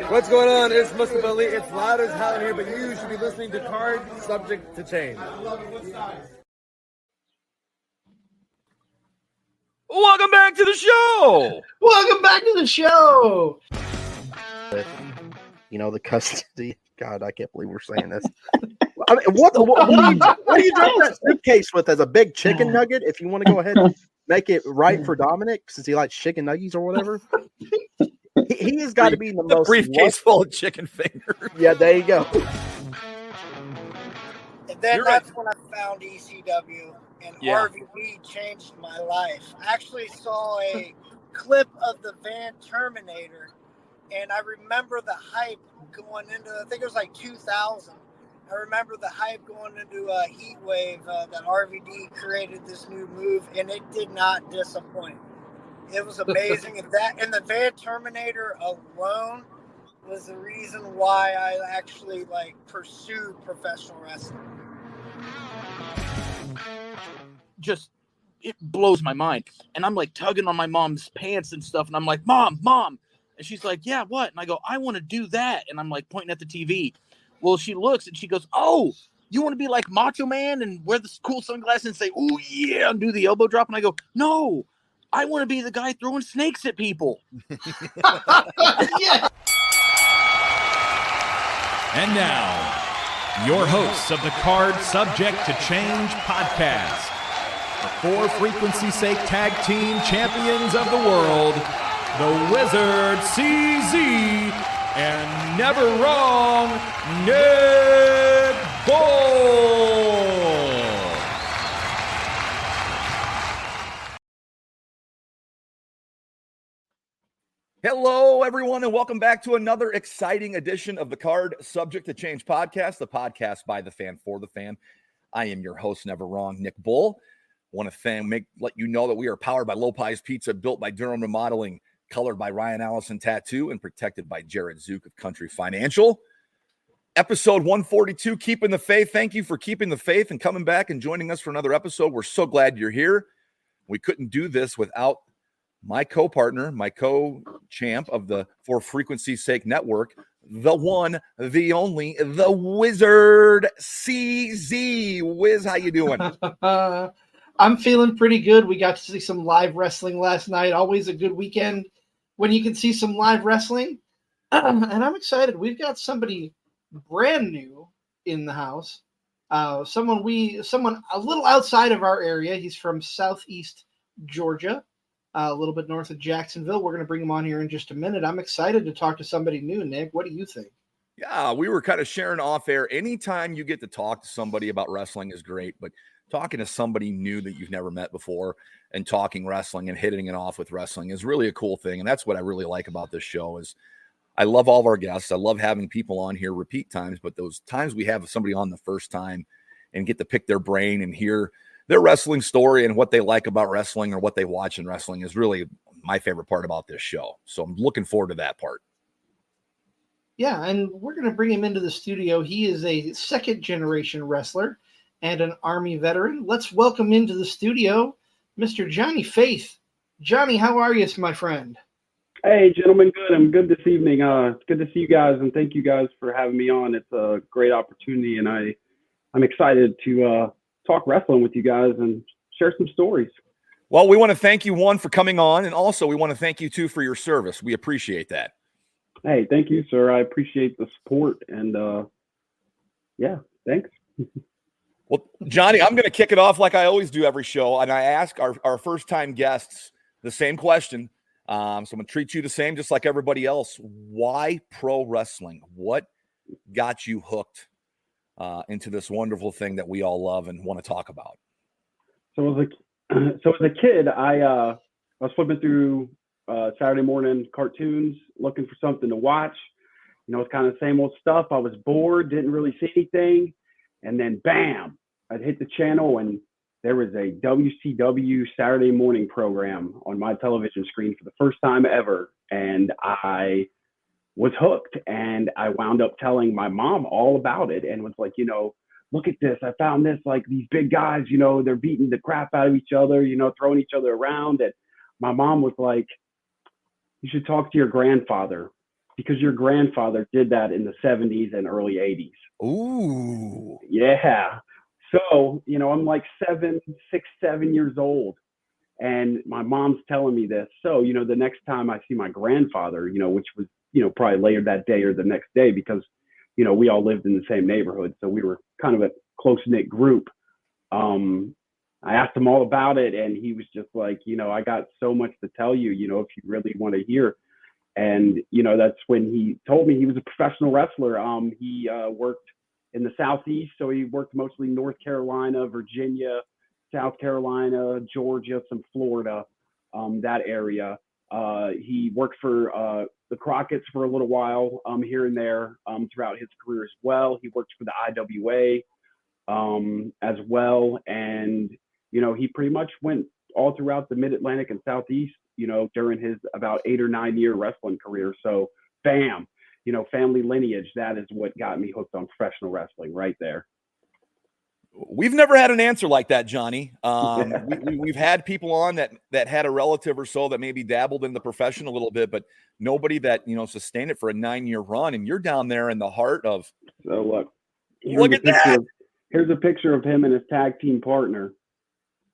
What's going on? It's Mustafa Ali. It's loud as hell in here, but you should be listening to Card Subject to Change. Welcome back to the show. Welcome back to the show. You know, the custody. God, I can't believe we're saying this. I mean, what do you drop that suitcase with as a big chicken nugget? If you want to go ahead and make it right for Dominic, since he likes chicken nuggets or whatever. He has got to be the most briefcase full of chicken fingers. Yeah, there you go. And then that's when I found ECW, and RVD changed my life. I actually saw a clip of the Van Terminator, and I remember the hype going into, I think it was like 2000. I remember the hype going into a heat wave that RVD created this new move, and it did not disappoint. It was amazing. and the Van Terminator alone was the reason why I actually pursued professional wrestling. Just, it blows my mind. And I'm like tugging on my mom's pants and stuff. And I'm like, Mom. And she's like, yeah, what? And I go, I want to do that. And I'm like pointing at the TV. Well, she looks and she goes, oh, you want to be like Macho Man and wear the cool sunglasses and say, oh, yeah, and do the elbow drop? And I go, no, I want to be the guy throwing snakes at people. Yeah. And now, your hosts of the Card Subject to Change podcast, the For Frequency's Sake Tag Team Champions of the World, the Wizard CZ, and Never Wrong Nick Bull. Hello, everyone, and welcome back to another exciting edition of the Card Subject to Change podcast, the podcast by the fan for the fan. I am your host, Never Wrong, Nick Bull. Want to let you know that we are powered by Lopez Pizza, built by Durham Remodeling, colored by Ryan Allison Tattoo, and protected by Jared Zook of Country Financial. Episode 142, Keeping the Faith. Thank you for keeping the faith and coming back and joining us for another episode. We're so glad you're here. We couldn't do this without my co-partner, my co-champ of the For Frequency's Sake Network, the one, the only, the Wizard CZ. Wiz, how you doing? I'm feeling pretty good. We got to see some live wrestling last night. Always a good weekend when you can see some live wrestling. And I'm excited. We've got somebody brand new in the house. Someone a little outside of our area. He's from Southeast Georgia. A little bit north of Jacksonville. We're going to bring him on here in just a minute. I'm excited to talk to somebody new, Nick. What do you think? Yeah, we were kind of sharing off air. Anytime you get to talk to somebody about wrestling is great, but talking to somebody new that you've never met before and talking wrestling and hitting it off with wrestling is really a cool thing. And that's what I really like about this show is I love all of our guests. I love having people on here repeat times, but those times we have somebody on the first time and get to pick their brain and hear their wrestling story and what they like about wrestling or what they watch in wrestling is really my favorite part about this show. So I'm looking forward to that part. Yeah, and we're going to bring him into the studio. He is a second-generation wrestler and an Army veteran. Let's welcome into the studio Mr. Johnny Faith. Johnny, how are you, my friend? Hey, gentlemen, good. I'm good this evening. It's good to see you guys, and thank you guys for having me on. It's a great opportunity, and I'm excited to talk wrestling with you guys and share some stories. Well, we want to thank you, one, for coming on, and also we want to thank you, two, for your service. We appreciate that. Hey, thank you, sir. I appreciate the support, and thanks. Well, Johnny, I'm going to kick it off like I always do every show, and I ask our first-time guests the same question. So I'm going to treat you the same, just like everybody else. Why pro wrestling? What got you hooked into this wonderful thing that we all love and want to talk about? So as a kid, I was flipping through Saturday morning cartoons, looking for something to watch. You know, it's kind of the same old stuff. I was bored, didn't really see anything. And then bam, I'd hit the channel and there was a WCW Saturday morning program on my television screen for the first time ever. And I was hooked, and I wound up telling my mom all about it and was like, you know, look at this. I found this, like these big guys, you know, they're beating the crap out of each other, you know, throwing each other around. And my mom was like, you should talk to your grandfather. because your grandfather did that in the 70s and early 80s. Ooh. Yeah. So, I'm like 7 years old. And my mom's telling me this. So, the next time I see my grandfather, which was, probably later that day or the next day, because, we all lived in the same neighborhood. So we were kind of a close knit group. I asked him all about it, and he was just like, I got so much to tell you, if you really want to hear. And, that's when he told me he was a professional wrestler. He worked in the Southeast. So he worked mostly North Carolina, Virginia, South Carolina, Georgia, some Florida, that area. He worked for the Crockett's for a little while, here and there, throughout his career as well. He worked for the IWA as well. And, he pretty much went all throughout the Mid-Atlantic and Southeast, during his about 8 or 9 year wrestling career. So bam, family lineage, that is what got me hooked on professional wrestling right there. We've never had an answer like that, Johnny. We've had people on that had a relative or so that maybe dabbled in the profession a little bit, but nobody that, sustained it for a 9-year run. And you're down there in the heart of. So look at that. Here's a picture of him and his tag team partner.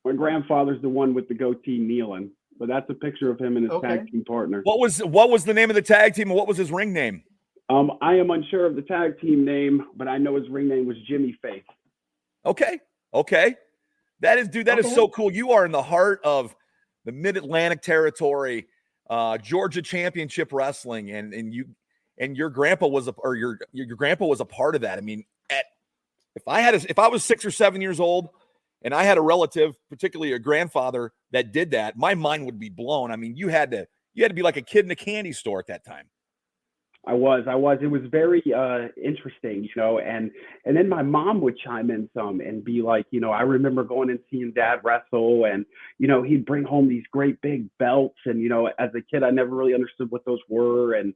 My grandfather's the one with the goatee kneeling, but that's a picture of him and his tag team partner. What was the name of the tag team, and what was his ring name? I am unsure of the tag team name, but I know his ring name was Jimmy Faith. Okay. That is so cool. You are in the heart of the Mid-Atlantic territory, Georgia Championship Wrestling, and your grandpa was your grandpa was a part of that. I mean, if I was 6 or 7 years old and I had a relative, particularly a grandfather, that did that, my mind would be blown. I mean, you had to be like a kid in a candy store at that time. I was. It was very interesting, and then my mom would chime in some and be like, I remember going and seeing Dad wrestle, and, he'd bring home these great big belts. And, as a kid, I never really understood what those were. And,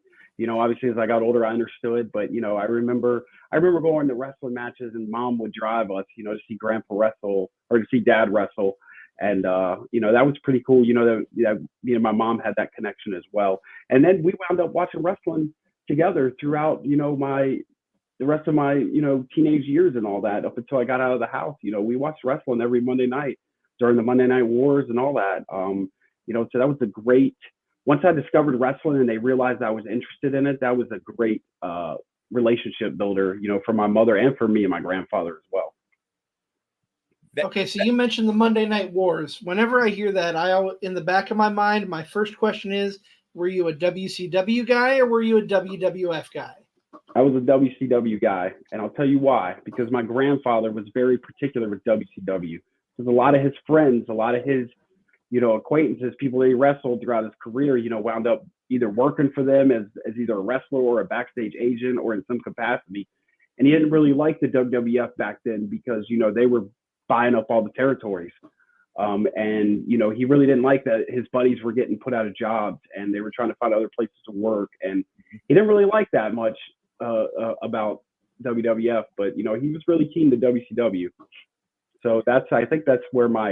obviously as I got older, I understood. But, I remember going to wrestling matches, and Mom would drive us, to see Grandpa wrestle or to see Dad wrestle. And, that was pretty cool, that me and my mom had that connection as well. And then we wound up watching wrestling together throughout, the rest of my, teenage years and all that, up until I got out of the house. We watched wrestling every Monday night during the Monday Night Wars and all that. So that was a great, once I discovered wrestling and they realized I was interested in it, that was a great relationship builder, for my mother and for me and my grandfather as well. Okay, so you mentioned the Monday Night Wars. Whenever I hear that, in the back of my mind, my first question is, were you a WCW guy or were you a WWF guy? I was a WCW guy, and I'll tell you why. Because my grandfather was very particular with WCW. Because a lot of his friends, a lot of his, acquaintances, people that he wrestled throughout his career, wound up either working for them as either a wrestler or a backstage agent or in some capacity. And he didn't really like the WWF back then because, they were buying up all the territories. And, he really didn't like that his buddies were getting put out of jobs and they were trying to find other places to work. And he didn't really like that much about WWF, but, he was really keen to WCW. So I think that's where my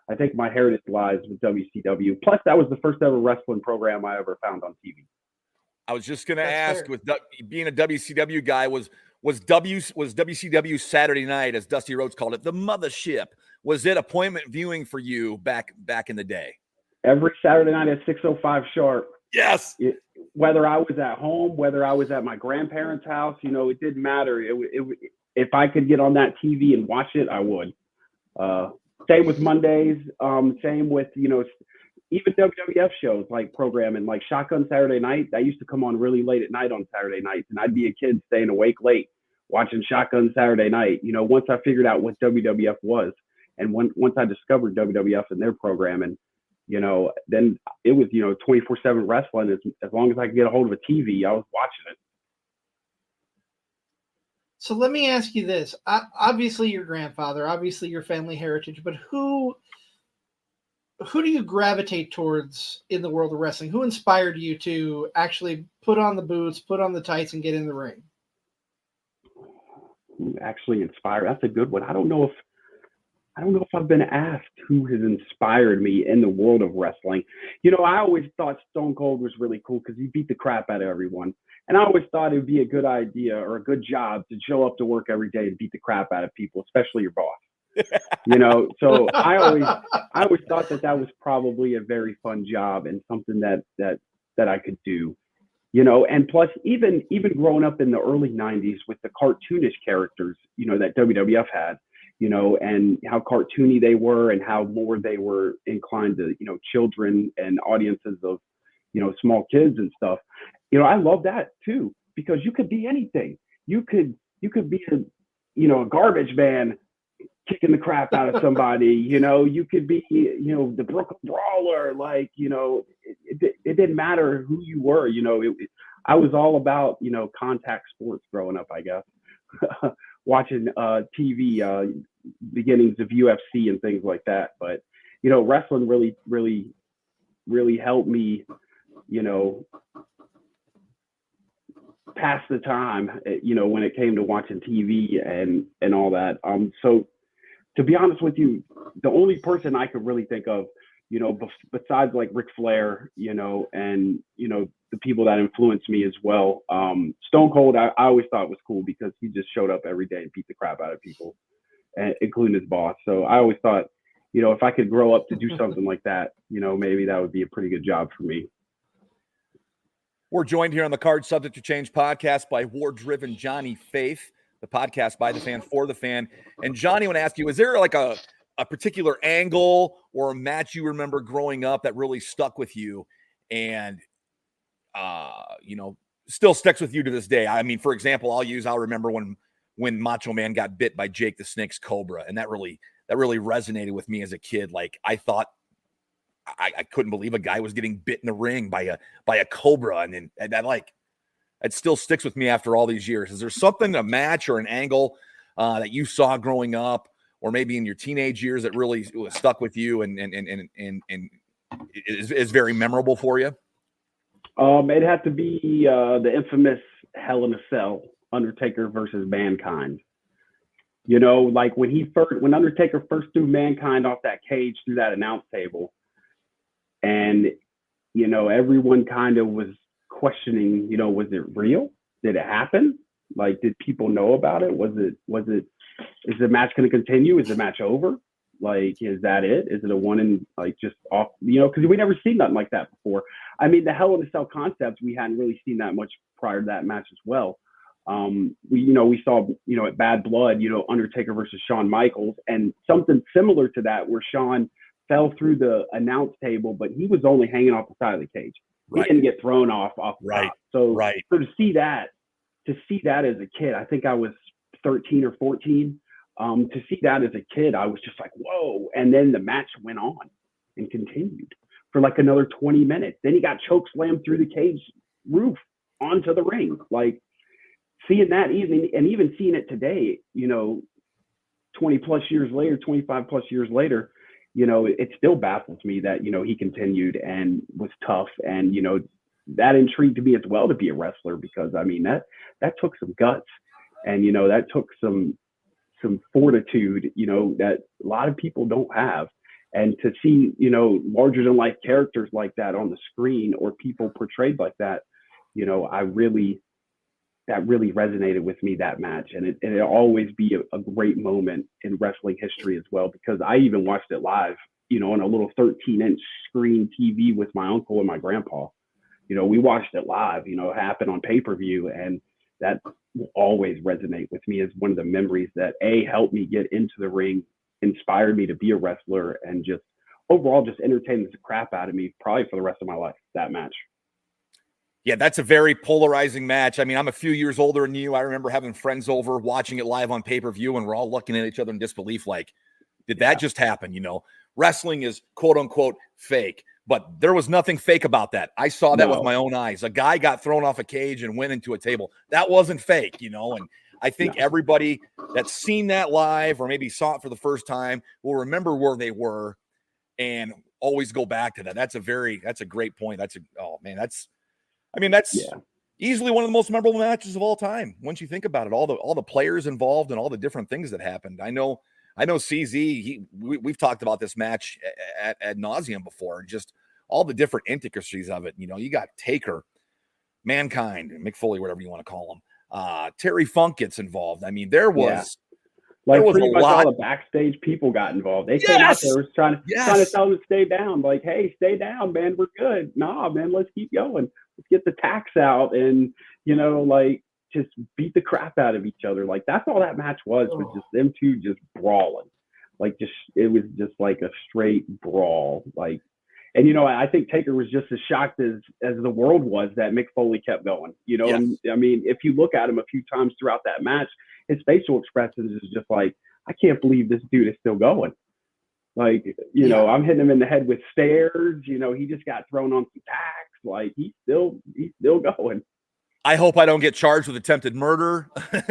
heritage lies with WCW. Plus, that was the first ever wrestling program I ever found on TV. I was just going to ask, with being a WCW guy, was WCW Saturday Night, as Dusty Rhodes called it, the mothership? Was it appointment viewing for you back in the day? Every Saturday night at 6:05 sharp. Yes. Whether I was at home, whether I was at my grandparents' house, it didn't matter. If I could get on that TV and watch it, I would. Same with Mondays. Same with, even WWF shows like programming, like Shotgun Saturday Night. That used to come on really late at night on Saturday nights, and I'd be a kid staying awake late watching Shotgun Saturday Night. Once I figured out what WWF was, and once I discovered WWF and their programming, then it was 24/7 wrestling. As long as I could get a hold of a TV, I was watching it. So let me ask you this: obviously your grandfather, obviously your family heritage, but who do you gravitate towards in the world of wrestling? Who inspired you to actually put on the boots, put on the tights, and get in the ring? Who actually inspired? That's a good one. I don't know if I don't know if I've been asked who has inspired me in the world of wrestling. I always thought Stone Cold was really cool because he beat the crap out of everyone. And I always thought it would be a good idea or a good job to show up to work every day and beat the crap out of people, especially your boss. So I always thought that was probably a very fun job and something that I could do. And plus even growing up in the early 90s with the cartoonish characters, that WWF had, and how cartoony they were and how more they were inclined to, children and audiences of, small kids and stuff. I love that too, because you could be anything. You could be a garbage man kicking the crap out of somebody. You could be, the Brooklyn Brawler. Like, it didn't matter who you were. I was all about, contact sports growing up, I guess. Watching TV, beginnings of UFC and things like that. But, wrestling really, really, really helped me, pass the time, when it came to watching TV and all that. So to be honest with you, the only person I could really think of, besides like Ric Flair, and, the people that influenced me as well. Stone Cold, I always thought was cool because he just showed up every day and beat the crap out of people, including his boss. So I always thought, if I could grow up to do something like that, maybe that would be a pretty good job for me. We're joined here on the Card Subject to Change podcast by war-driven Johnny Faith, the podcast by the fan for the fan. And Johnny, I want to ask you, is there like a particular angle or a match you remember growing up that really stuck with you and, still sticks with you to this day? I mean, for example, I'll remember when Macho Man got bit by Jake the Snake's Cobra, and that really resonated with me as a kid. Like, I thought I couldn't believe a guy was getting bit in the ring by a cobra, and that like it still sticks with me after all these years. Is there something, a match or an angle that you saw growing up, or maybe in your teenage years, that really stuck with you and is very memorable for you? It had to be the infamous Hell in a Cell, Undertaker versus Mankind. Like when Undertaker first threw Mankind off that cage through that announce table, and everyone kind of was questioning, was it real? Did it happen? Like, did people know about it? Is the match going to continue? Is the match over? Like, is that it? Is it a one and like just off, because we never seen nothing like that before. I mean, the Hell in a Cell concept, we hadn't really seen that much prior to that match as well. We saw, at Bad Blood, Undertaker versus Shawn Michaels, and something similar to that where Shawn fell through the announce table, but he was only hanging off the side of the cage. He didn't get thrown off the top. So to see that as a kid, I think I was 13 or 14. To see that as a kid, I was just like, whoa. And then the match went on and continued for like another 20 minutes. Then he got choke slammed through the cage roof onto the ring. Like, seeing that even seeing it today, 20 plus years later, 25 plus years later, it still baffles me that, he continued and was tough. And, that intrigued me as well to be a wrestler, because I mean, that took some guts, and, that took some fortitude, that a lot of people don't have. And to see, larger than life characters like that on the screen, or people portrayed like that, that really resonated with me, that match. And it'll always be a great moment in wrestling history as well, because I even watched it live, on a little 13-inch screen TV with my uncle and my grandpa. We watched it live, happen on pay-per-view, and that will always resonate with me as one of the memories that helped me get into the ring, inspired me to be a wrestler, and just overall just entertained the crap out of me probably for the rest of my life, that match. Yeah, that's a very polarizing match. I mean, I'm a few years older than you. I remember having friends over, watching it live on pay-per-view, and we're all looking at each other in disbelief like, did that just happen? Wrestling is quote-unquote fake, but there was nothing fake about that. I saw that with my own eyes. A guy got thrown off a cage and went into a table. That wasn't fake, and I think everybody that's seen that live or maybe saw it for the first time will remember where they were and always go back to that. That's a great point. That's easily one of the most memorable matches of all time. Once you think about it, all the players involved and all the different things that happened. I know I know CZ, we've talked about this match ad nauseum before, just all the different intricacies of it. You know, you got Taker, Mankind, Mick Foley, whatever you want to call him. Terry Funk gets involved. I mean, there was like a pretty much lot. all the backstage people got involved. They came out there was trying to tell them to stay down. Like, hey, stay down, man. We're good. Nah, man, let's keep going. Let's get the tax out and, you know, like just beat the crap out of each other. Like that's all that match was just them two just brawling. Like it was just like a straight brawl. Like, and you know, I think Taker was just as shocked as the world was that Mick Foley kept going. You know, and I mean, if you look at him a few times throughout that match, his facial expressions is just like, I can't believe this dude is still going. Like, you know, I'm hitting him in the head with stairs. You know, he just got thrown on some tax. Like he's still going. I hope I don't get charged with attempted murder. like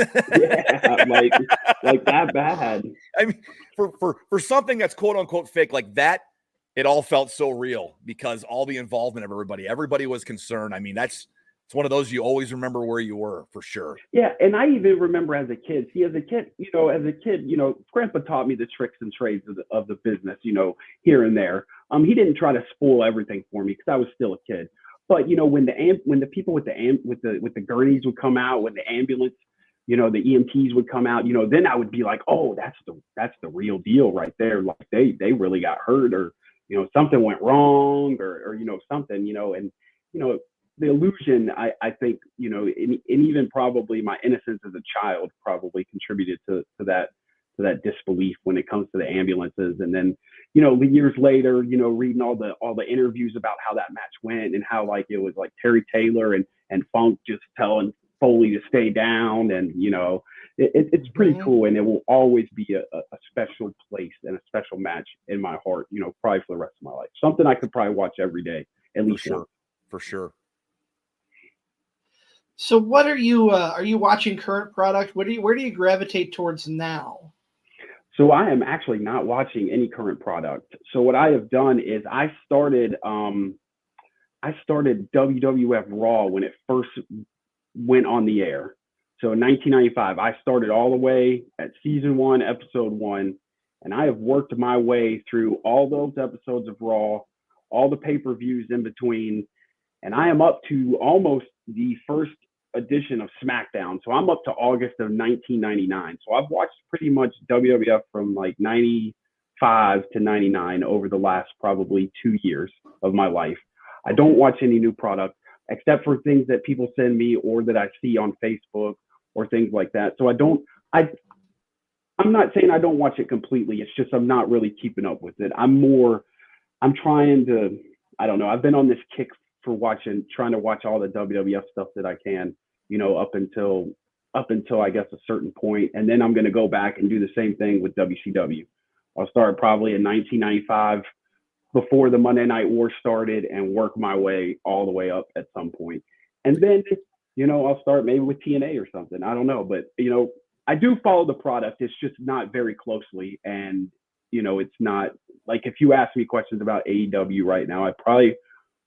that bad. I mean, for something that's quote unquote fake like that, it all felt so real because all the involvement of everybody was concerned. I mean, it's one of those you always remember where you were for sure. Yeah, and I even remember as a kid, Grandpa taught me the tricks and trades of the business, you know, here and there. He didn't try to spoil everything for me because I was still a kid. But you know, when the people with the gurneys would come out, when the ambulance, you know, the EMTs would come out, you know, then I would be like, oh, that's the real deal right there. Like they really got hurt, or you know, something went wrong, or you know, something, you know, and you know, the illusion, I think, you know, and even probably my innocence as a child probably contributed to that disbelief when it comes to the ambulances. And then, you know, years later, you know, reading all the interviews about how that match went and how like it was like Terry Taylor and Funk just telling Foley to stay down, and you know, it's pretty cool, and it will always be a special place and a special match in my heart, you know, probably for the rest of my life. Something I could probably watch every day at least once. For sure. So what are you watching current product? Where do you gravitate towards now? So I am actually not watching any current product. So what I have done is I started WWF Raw when it first went on the air. So in 1995, I started all the way at season 1, episode 1, and I have worked my way through all those episodes of Raw, all the pay-per-views in between, and I am up to almost the first edition of SmackDown. So I'm up to August of 1999. So I've watched pretty much WWF from like 95 to 99 over the last probably 2 years of my life. I don't watch any new product except for things that people send me or that I see on Facebook or things like that. So I'm not saying I don't watch it completely. It's just I'm not really keeping up with it. I'm trying to, I don't know. I've been on this kick for trying to watch all the WWF stuff that I can, you know, up until I guess a certain point. And then I'm going to go back and do the same thing with WCW. I'll start probably in 1995 before the Monday Night War started and work my way all the way up at some point. And then, you know, I'll start maybe with TNA or something. I don't know. But, you know, I do follow the product. It's just not very closely. And, you know, it's not like if you ask me questions about AEW right now, I probably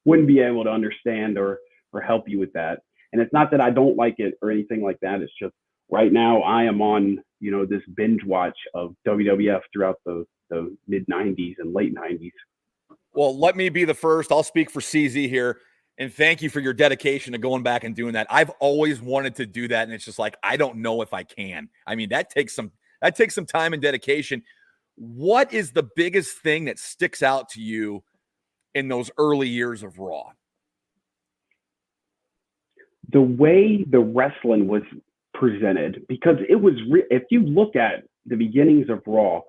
wouldn't be able to understand or help you with that. And it's not that I don't like it or anything like that. It's just right now I am on, you know, this binge watch of WWF throughout the mid 90s and late 90s. Well, let me be the first. I'll speak for CZ here. And thank you for your dedication to going back and doing that. I've always wanted to do that. And it's just like, I don't know if I can. I mean, that takes some time and dedication. What is the biggest thing that sticks out to you in those early years of Raw? The way the wrestling was presented, because it was, if you look at the beginnings of Raw,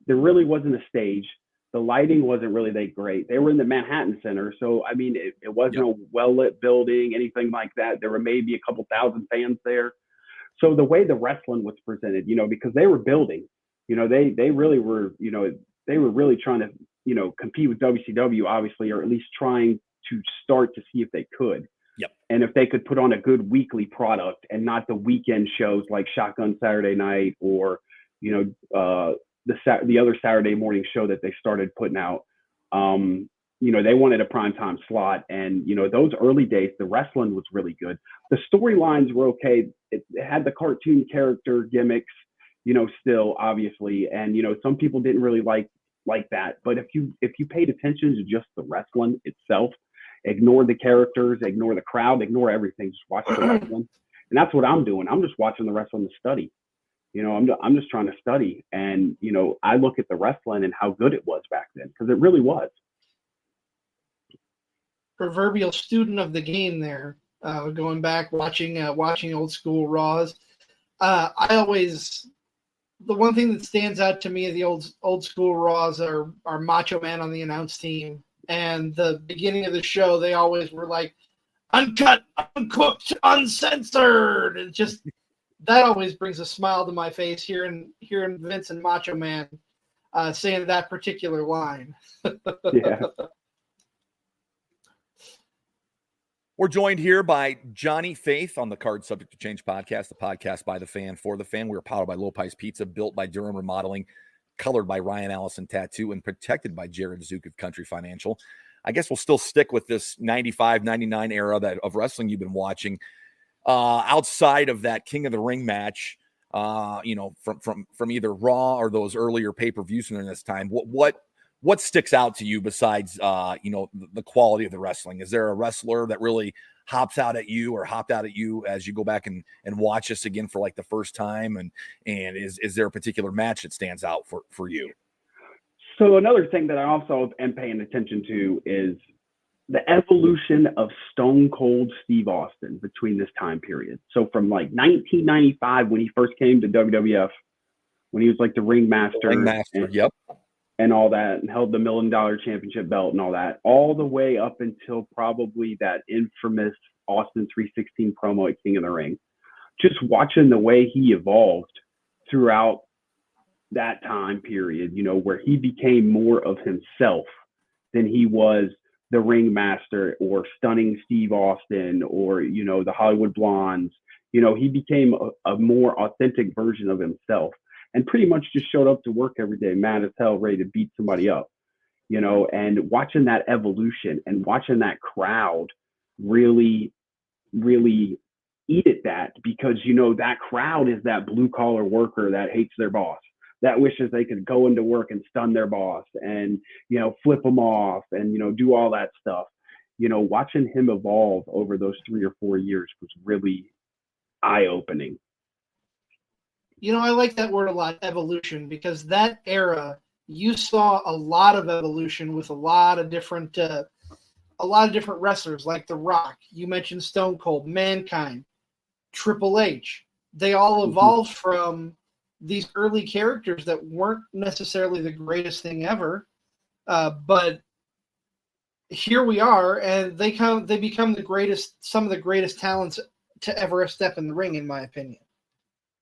there really wasn't a stage. The lighting wasn't really that great. They were in the Manhattan Center. So, I mean, it wasn't a well-lit building, anything like that. There were maybe a couple thousand fans there. So the way the wrestling was presented, you know, because they were building, you know, they really were, you know, they were really trying to, you know, compete with WCW, obviously, or at least trying to start to see if they could. Yep. And if they could put on a good weekly product and not the weekend shows like Shotgun Saturday Night or, you know, the other Saturday morning show that they started putting out, you know, they wanted a primetime slot. And, you know, those early days, the wrestling was really good. The storylines were okay. It had the cartoon character gimmicks. still obviously. And, some people didn't really like that. But if you paid attention to just the wrestling itself, ignore the characters, ignore the crowd, ignore everything, just watch the wrestling. And that's what I'm doing. I'm just watching the wrestling to study. I'm just trying to study. And, I look at the wrestling and how good it was back then, because it really was. Proverbial student of the game there, going back, watching old school Raws. The one thing that stands out to me of the old school Raws are Macho Man on the announce team. And the beginning of the show, they always were like, uncut, uncooked, uncensored. And just that always brings a smile to my face hearing Vince and Macho Man saying that particular line. Yeah. We're joined here by Johnny Faith on the Card Subject to Change podcast, the podcast by the fan for the fan. We are powered by Low Pies Pizza, built by Durham Remodeling, colored by Ryan Allison Tattoo, and protected by Jared Zook of Country Financial. I guess we'll still stick with this 95, 99 era of wrestling you've been watching. Outside of that King of the Ring match, from either Raw or those earlier pay-per-views during this time, what sticks out to you besides, the quality of the wrestling? Is there a wrestler that really hopped out at you as you go back and watch this again for like the first time? And is there a particular match that stands out for you? So another thing that I also am paying attention to is the evolution of Stone Cold Steve Austin between this time period. So from like 1995, when he first came to WWF, when he was like the ringmaster, Yep. And all that, and held the $1 million championship belt and all that, all the way up until probably that infamous Austin 316 promo at King of the Ring. Just watching the way he evolved throughout that time period, where he became more of himself than he was the ringmaster or stunning Steve Austin or, the Hollywood Blondes. He became a more authentic version of himself. And pretty much just showed up to work every day, mad as hell, ready to beat somebody up, and watching that evolution and watching that crowd really, really eat at that, because, that crowd is that blue collar worker that hates their boss, that wishes they could go into work and stun their boss and, flip them off and, do all that stuff. Watching him evolve over those 3 or 4 years was really eye-opening. I like that word a lot, evolution, because that era, you saw a lot of evolution with a lot of different wrestlers, like The Rock. You mentioned Stone Cold, Mankind, Triple H. They all evolved from these early characters that weren't necessarily the greatest thing ever, but here we are, and they become some of the greatest talents to ever step in the ring, in my opinion.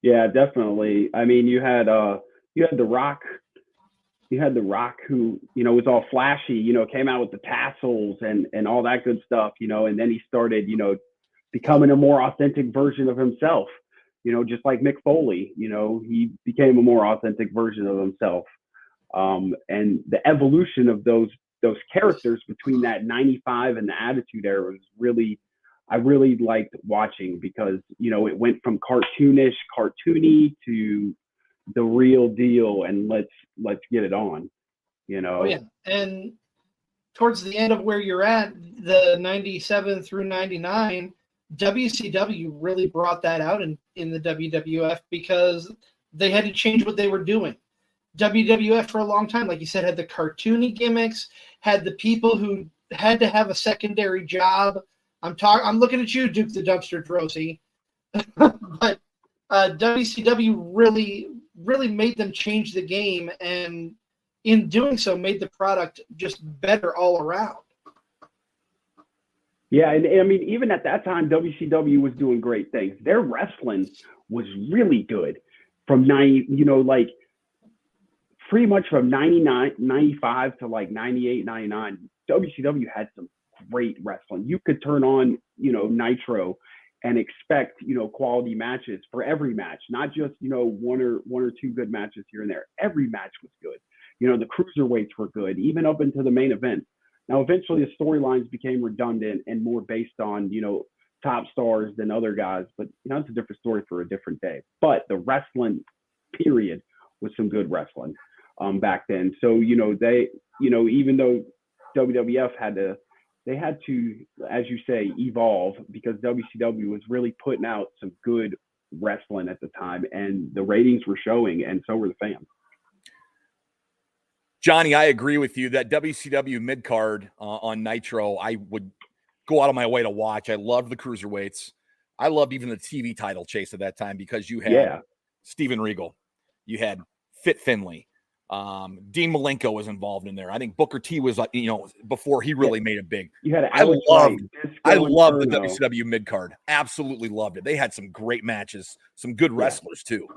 Yeah, definitely. I mean, you had The Rock. You had The Rock, who, was all flashy, came out with the tassels and all that good stuff, and then he started, becoming a more authentic version of himself, just like Mick Foley, he became a more authentic version of himself. And the evolution of those characters between that 95 and the Attitude Era was I really liked watching, because, it went from cartoony to the real deal, and let's get it on, Oh, yeah. And towards the end of where you're at, the 97 through 99, WCW really brought that out in the WWF, because they had to change what they were doing. WWF for a long time, like you said, had the cartoony gimmicks, had the people who had to have a secondary job. I'm looking at you, Duke the Dumpster Droese. But WCW really made them change the game, and in doing so, made the product just better all around. Yeah, and I mean, even at that time, WCW was doing great things. Their wrestling was really good from pretty much from 95 to like 98, 99. WCW had some great wrestling. You could turn on, Nitro and expect, quality matches for every match, not just, one or two good matches here and there. Every match was good. The cruiserweights were good, even up into the main event. Now, eventually the storylines became redundant and more based on, top stars than other guys, but it's a different story for a different day. But the wrestling period, was some good wrestling back then. So, they, even though WWF they had to, as you say, evolve, because WCW was really putting out some good wrestling at the time, and the ratings were showing, and so were the fans. Johnny, I agree with you that WCW mid-card on Nitro, I would go out of my way to watch. I loved the cruiserweights. I loved even the TV title chase at that time, because you had Steven Regal. You had Fit Finley. Dean Malenko was involved in there. I think Booker T was, before he really made it big. You had I loved the Inferno. WCW mid-card. Absolutely loved it. They had some great matches, some good wrestlers too.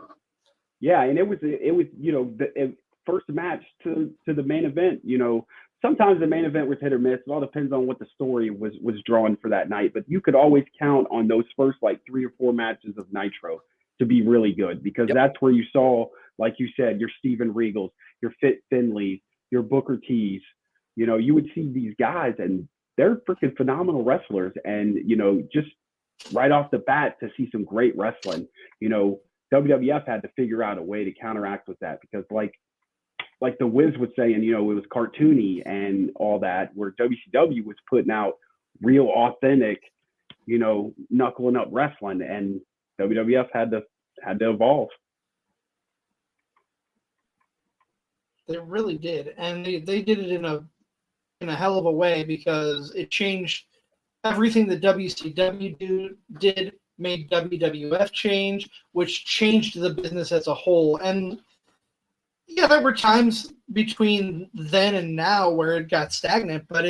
Yeah, and it was the first match to the main event. Sometimes the main event was hit or miss. It all depends on what the story was drawn for that night. But you could always count on those first 3 or 4 matches of Nitro to be really good, because that's where you saw, like you said, your Steven Regals, your Fit Finleys, your Booker T's. You would see these guys, and they're freaking phenomenal wrestlers. And, just right off the bat, to see some great wrestling, WWF had to figure out a way to counteract with that, because like the Wiz was saying, it was cartoony and all that, where WCW was putting out real authentic, knuckling up wrestling, and WWF had to evolve. They really did, and they did it in a hell of a way, because it changed everything that WCW did, made WWF change, which changed the business as a whole. And yeah, there were times between then and now where it got stagnant, but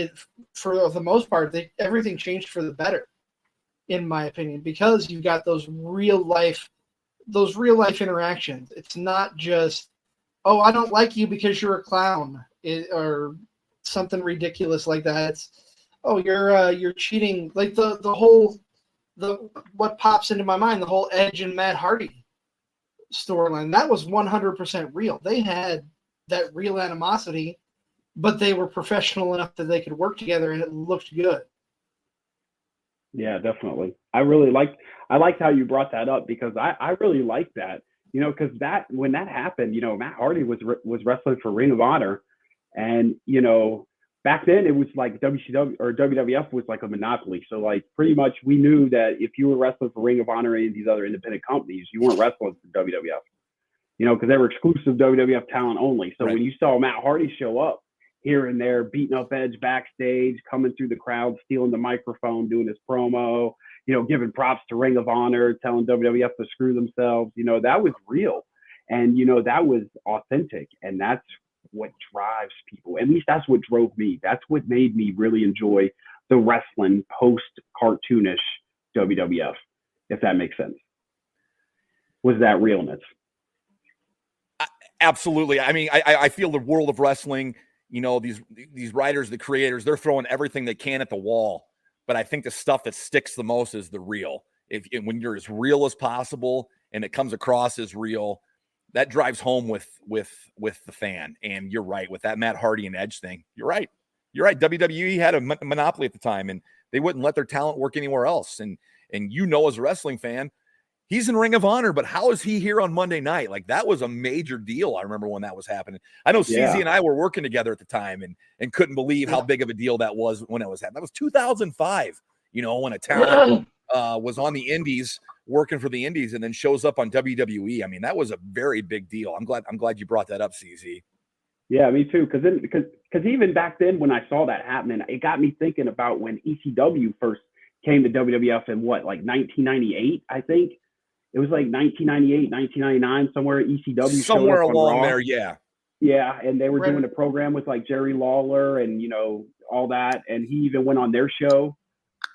for the most part, everything changed for the better, in my opinion, because you got those real life interactions. It's not just, oh, I don't like you because you're a clown, or something ridiculous like that. It's, oh, you're cheating. Like what pops into my mind, the whole Edge and Matt Hardy storyline, that was 100% real. They had that real animosity, but they were professional enough that they could work together, and it looked good. Yeah, definitely. I liked how you brought that up, because I really like that, because when that happened, Matt Hardy was wrestling for Ring of Honor, and back then it was like WCW or WWF was like a monopoly. So pretty much we knew that if you were wrestling for Ring of Honor and these other independent companies, you weren't wrestling for WWF, because they were exclusive WWF talent only. So when you saw Matt Hardy show up here and there, beating up Edge backstage, coming through the crowd, stealing the microphone, doing his promo, giving props to Ring of Honor, telling WWF to screw themselves, that was real. And, that was authentic. And that's what drives people. At least that's what drove me. That's what made me really enjoy the wrestling post-cartoonish WWF, if that makes sense. Was that realness? Absolutely. I mean, I feel the world of wrestling, these writers, the creators, they're throwing everything they can at the wall. But I think the stuff that sticks the most is the real. When you're as real as possible and it comes across as real, that drives home with the fan. And you're right, with that Matt Hardy and Edge thing. You're right. WWE had a monopoly at the time, and they wouldn't let their talent work anywhere else. And as a wrestling fan, he's in Ring of Honor, but how is he here on Monday night? That was a major deal. I remember when that was happening. I know CZ and I were working together at the time and couldn't believe how big of a deal that was when it was happening. That was 2005, when a talent was on the indies, working for the indies, and then shows up on WWE. I mean, that was a very big deal. I'm glad you brought that up, CZ. Yeah, me too. Because even back then when I saw that happening, it got me thinking about when ECW first came to WWF in 1998, I think. It was 1998, 1999, somewhere ECW. Somewhere along there, yeah. Yeah, and they were doing a program with Jerry Lawler and, all that. And he even went on their show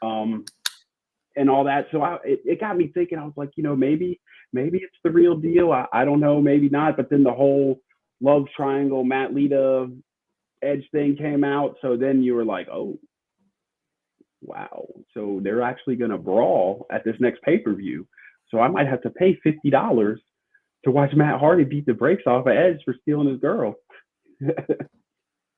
and all that. So it got me thinking. I was like, maybe it's the real deal. I don't know, maybe not. But then the whole love triangle, Matt Lita, Edge thing came out. So then you were like, oh, wow. So they're actually going to brawl at this next pay-per-view. So I might have to pay $50 to watch Matt Hardy beat the brakes off of Edge for stealing his girl.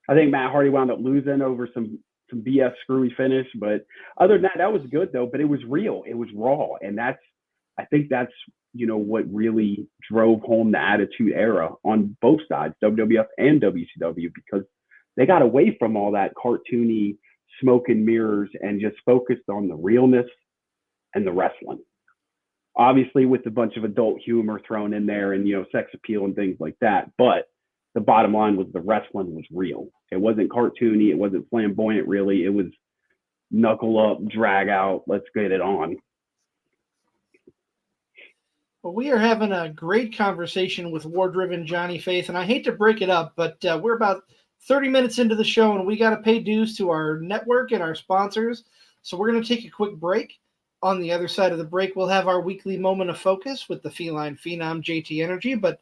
I think Matt Hardy wound up losing over some BS screwy finish. But other than that, that was good, though. But it was real. It was raw. And that's I think that's, what really drove home the Attitude Era on both sides, WWF and WCW, because they got away from all that cartoony smoke and mirrors and just focused on the realness and the wrestling. Obviously with a bunch of adult humor thrown in there and, sex appeal and things like that. But the bottom line was the wrestling was real. It wasn't cartoony. It wasn't flamboyant, really. It was knuckle up, drag out, let's get it on. Well, we are having a great conversation with war-driven Johnny Faith, and I hate to break it up, but we're about 30 minutes into the show, and we got to pay dues to our network and our sponsors. So we're going to take a quick break. On the other side of the break, we'll have our weekly moment of focus with the feline phenom JT Energy, but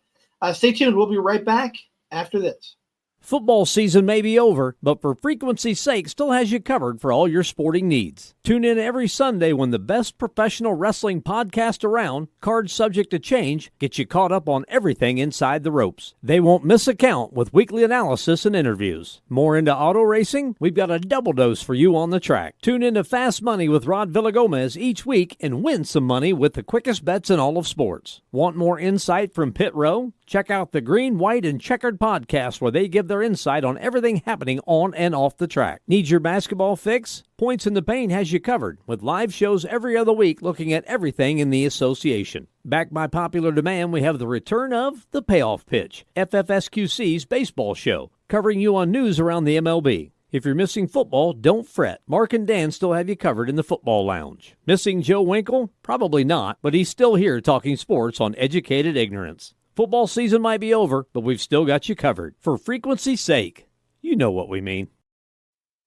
stay tuned. We'll be right back after this. Football season may be over, but for frequency's sake, still has you covered for all your sporting needs. Tune in every Sunday when the best professional wrestling podcast around, Cards Subject to Change, gets you caught up on everything inside the ropes. They won't miss a count with weekly analysis and interviews. More into auto racing? We've got a double dose for you on the track. Tune in to Fast Money with Rod Villagomez each week and win some money with the quickest bets in all of sports. Want more insight from Pit Row? Check out the Green, White, and Checkered podcast where they give their insight on everything happening on and off the track. Need your basketball fix? Points in the Paint has you covered with live shows every other week looking at everything in the association. Backed by popular demand, we have the return of The Payoff Pitch, FFSQC's baseball show, covering you on news around the MLB. If you're missing football, don't fret. Mark and Dan still have you covered in the football lounge. Missing Joe Winkle? Probably not, but he's still here talking sports on Educated Ignorance. Football season might be over, but we've still got you covered. For frequency's sake, you know what we mean.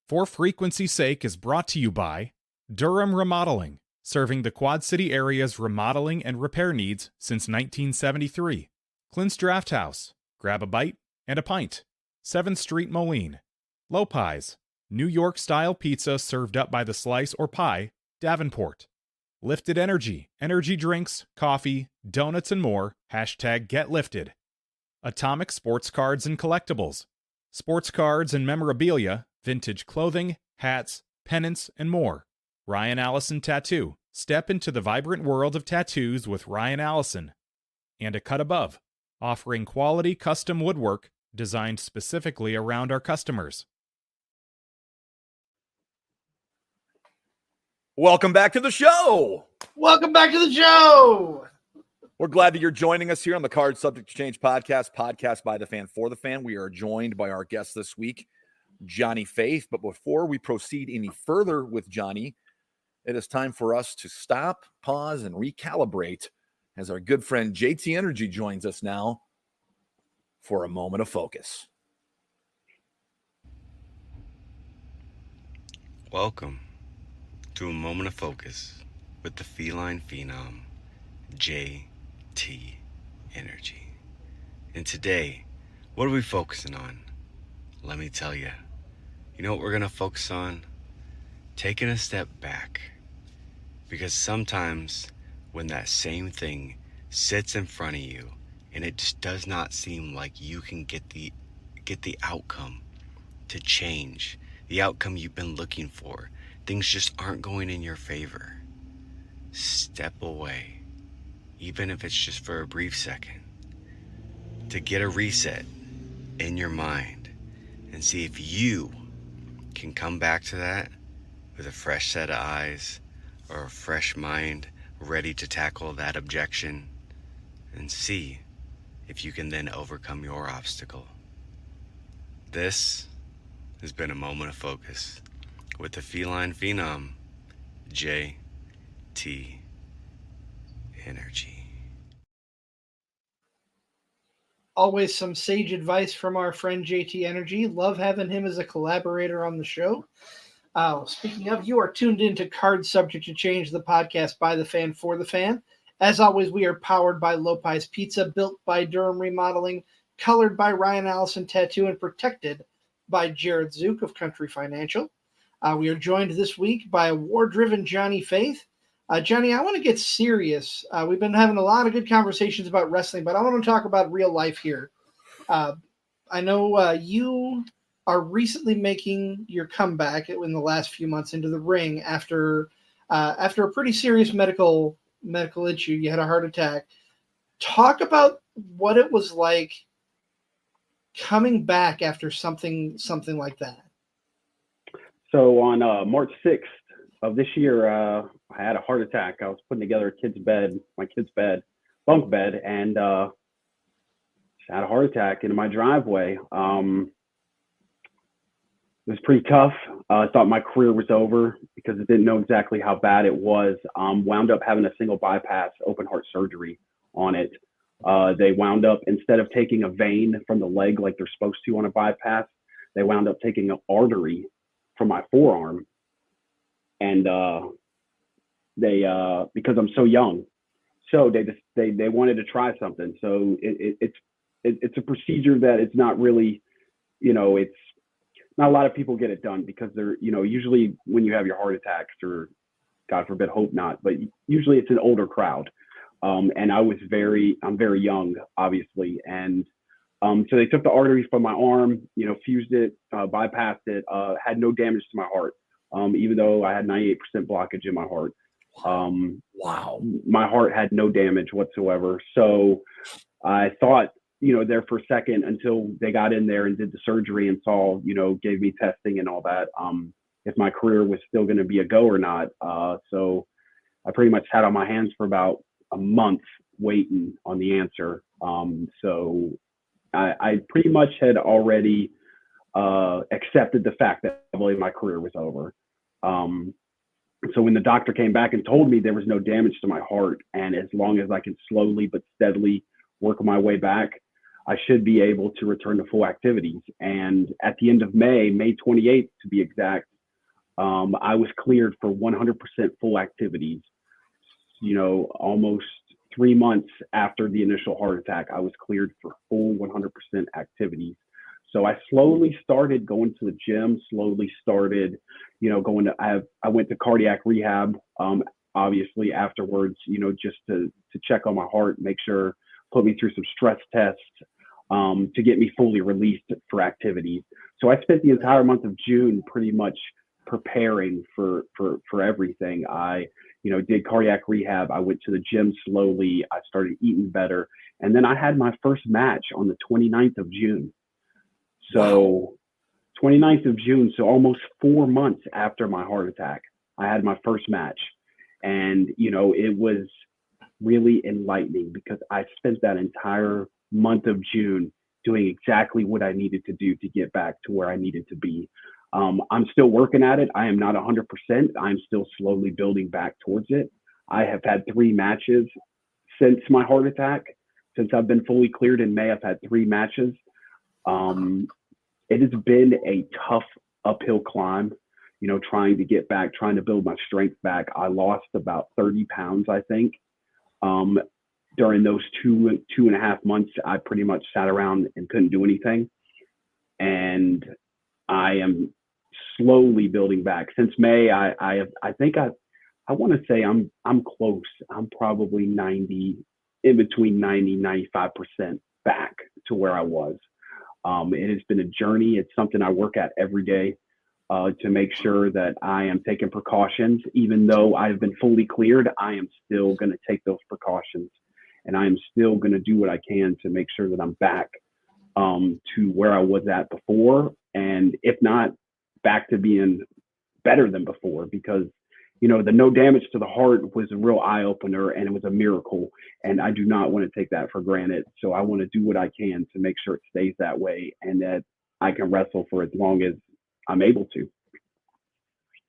For frequency's sake is brought to you by Durham Remodeling, serving the Quad City area's remodeling and repair needs since 1973. Clint's Draft House, grab a bite and a pint. 7th Street, Moline. Lopez, New York-style pizza served up by the slice or pie, Davenport. Lifted Energy, energy drinks, coffee, donuts, and more. #GetLifted. Atomic Sports Cards and Collectibles. Sports cards and memorabilia, vintage clothing, hats, pennants, and more. Ryan Allison Tattoo. Step into the vibrant world of tattoos with Ryan Allison. And A Cut Above, offering quality custom woodwork designed specifically around our customers. Welcome back to the show. Welcome back to the show. We're glad that you're joining us here on the Cards Subject to Change podcast by the fan for the fan. We are joined by our guest this week, Johnny Faith. But before we proceed any further with Johnny, it is time for us to stop, pause, and recalibrate as our good friend JT Energy joins us now for a moment of focus. Welcome to a moment of focus with the feline phenom, JT Energy. And today, what are we focusing on? Let me tell you. You know what we're going to focus on? Taking a step back. Because sometimes when that same thing sits in front of you and it just does not seem like you can get the outcome to change, the outcome you've been looking for, things just aren't going in your favor. Step away, even if it's just for a brief second, to get a reset in your mind and see if you can come back to that with a fresh set of eyes or a fresh mind ready to tackle that objection and see if you can then overcome your obstacle. This has been a moment of focus with the feline phenom, JT Energy. Always some sage advice from our friend JT Energy. Love having him as a collaborator on the show. Speaking of, you are tuned into Card Subject to Change, the podcast by the fan for the fan. As always, we are powered by Lopez Pizza, built by Durham Remodeling, colored by Ryan Allison Tattoo, and protected by Jared Zook of Country Financial. We are joined this week by a war-driven Johnny Faith. Johnny, I want to get serious. We've been having a lot of good conversations about wrestling, but I want to talk about real life here. I know you are recently making your comeback in the last few months into the ring after a pretty serious medical medical issue. You had a heart attack. Talk about what it was like coming back after something like that. So on March 6th of this year, I had a heart attack. I was putting together my kid's bed, bunk bed, and had a heart attack in my driveway. It was pretty tough. I thought my career was over because I didn't know exactly how bad it was. Wound up having a single bypass open heart surgery on it. They wound up, instead of taking a vein from the leg like they're supposed to on a bypass, they wound up taking an artery from my forearm. And because I'm so young, so they wanted to try something. So it's a procedure that it's not really, it's not a lot of people get it done because they're, usually when you have your heart attacks, or God forbid, hope not, but usually it's an older crowd. And I'm very young, obviously. And so they took the artery from my arm, fused it, bypassed it, had no damage to my heart, even though I had 98% blockage in my heart. Wow. My heart had no damage whatsoever. So I thought, there for a second until they got in there and did the surgery and saw, gave me testing and all that, if my career was still going to be a go or not. So I pretty much sat on my hands for about a month waiting on the answer. So I pretty much had already accepted the fact that I believe my career was over. So when the doctor came back and told me there was no damage to my heart, and as long as I can slowly but steadily work my way back, I should be able to return to full activities. And at the end of May 28th to be exact, I was cleared for 100% full activities. Almost 3 months after the initial heart attack, I was cleared for full 100% activities. So I slowly started going to the gym, slowly started, I went to cardiac rehab, obviously afterwards, just to check on my heart, make sure, put me through some stress tests, to get me fully released for activities. So I spent the entire month of June pretty much preparing for everything. I, did cardiac rehab. I went to the gym slowly. I started eating better. And then I had my first match on the 29th of June. So 29th of June, so almost 4 months after my heart attack, I had my first match. And, it was really enlightening because I spent that entire month of June doing exactly what I needed to do to get back to where I needed to be. I'm still working at it. I am not 100%. I'm still slowly building back towards it. I have had 3 matches since my heart attack. Since I've been fully cleared in May, I've had 3 matches. It has been a tough uphill climb, trying to get back, trying to build my strength back. I lost about 30 pounds, I think. During those 2.5 months, I pretty much sat around and couldn't do anything. And I am slowly building back. Since May, I want to say I'm close. I'm probably in between 90-95% back to where I was. It has been a journey. It's something I work at every day to make sure that I am taking precautions. Even though I've been fully cleared, I am still going to take those precautions, and I am still going to do what I can to make sure that I'm back to where I was at before, and if not, back to being better than before, because the no damage to the heart was a real eye-opener, and it was a miracle, and I do not want to take that for granted. So I want to do what I can to make sure it stays that way and that I can wrestle for as long as I'm able to.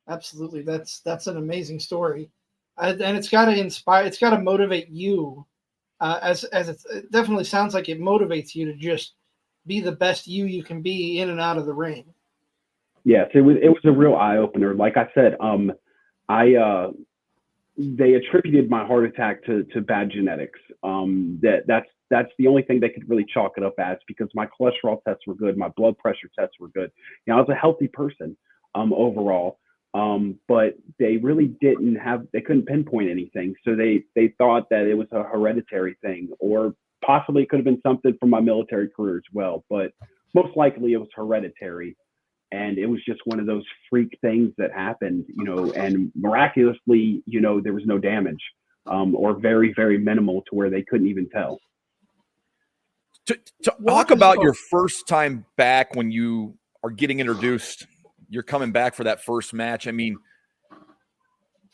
Absolutely. That's an amazing story. And it's got to inspire, it's got to motivate you, as it definitely sounds like it motivates you to just be the best you can be in and out of the ring. Yes, it was a real eye-opener. Like I said, they attributed my heart attack to bad genetics. That's the only thing they could really chalk it up as, because my cholesterol tests were good, my blood pressure tests were good. I was a healthy person overall, but they really they couldn't pinpoint anything. So they thought that it was a hereditary thing, or possibly it could have been something from my military career as well, but most likely it was hereditary. And it was just one of those freak things that happened, and miraculously, there was no damage. or very, very minimal to where they couldn't even tell. To talk about your first time back when you are getting introduced, you're coming back for that first match. I mean,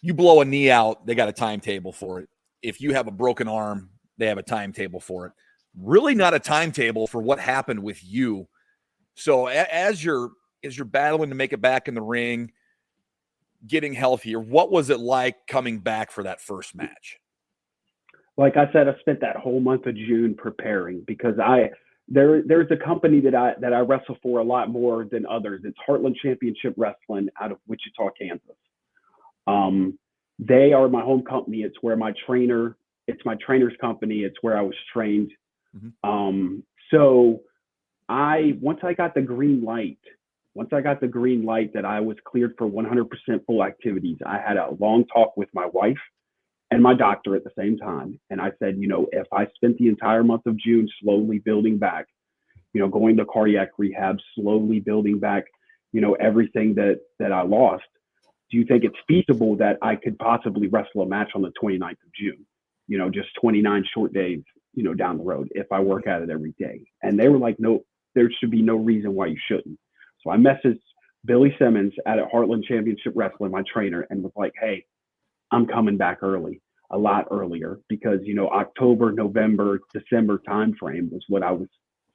you blow a knee out, they got a timetable for it. If you have a broken arm, they have a timetable for it. Really not a timetable for what happened with you. So as you're battling to make it back in the ring, getting healthier, what was it like coming back for that first match? Like I said, I spent that whole month of June preparing because there's a company that I wrestle for a lot more than others. It's Heartland Championship Wrestling out of Wichita, Kansas. They are my home company. It's where it's my trainer's company. It's where I was trained. Mm-hmm. So once I got the green light that I was cleared for 100% full activities, I had a long talk with my wife and my doctor at the same time. And I said, if I spent the entire month of June slowly building back, going to cardiac rehab, slowly building back, everything that I lost, do you think it's feasible that I could possibly wrestle a match on the 29th of June? Just 29 short days, down the road if I work at it every day. And they were like, no, there should be no reason why you shouldn't. So I messaged Billy Simmons at Heartland Championship Wrestling, my trainer, and was like, hey, I'm coming back early, a lot earlier, because, October, November, December timeframe was what I was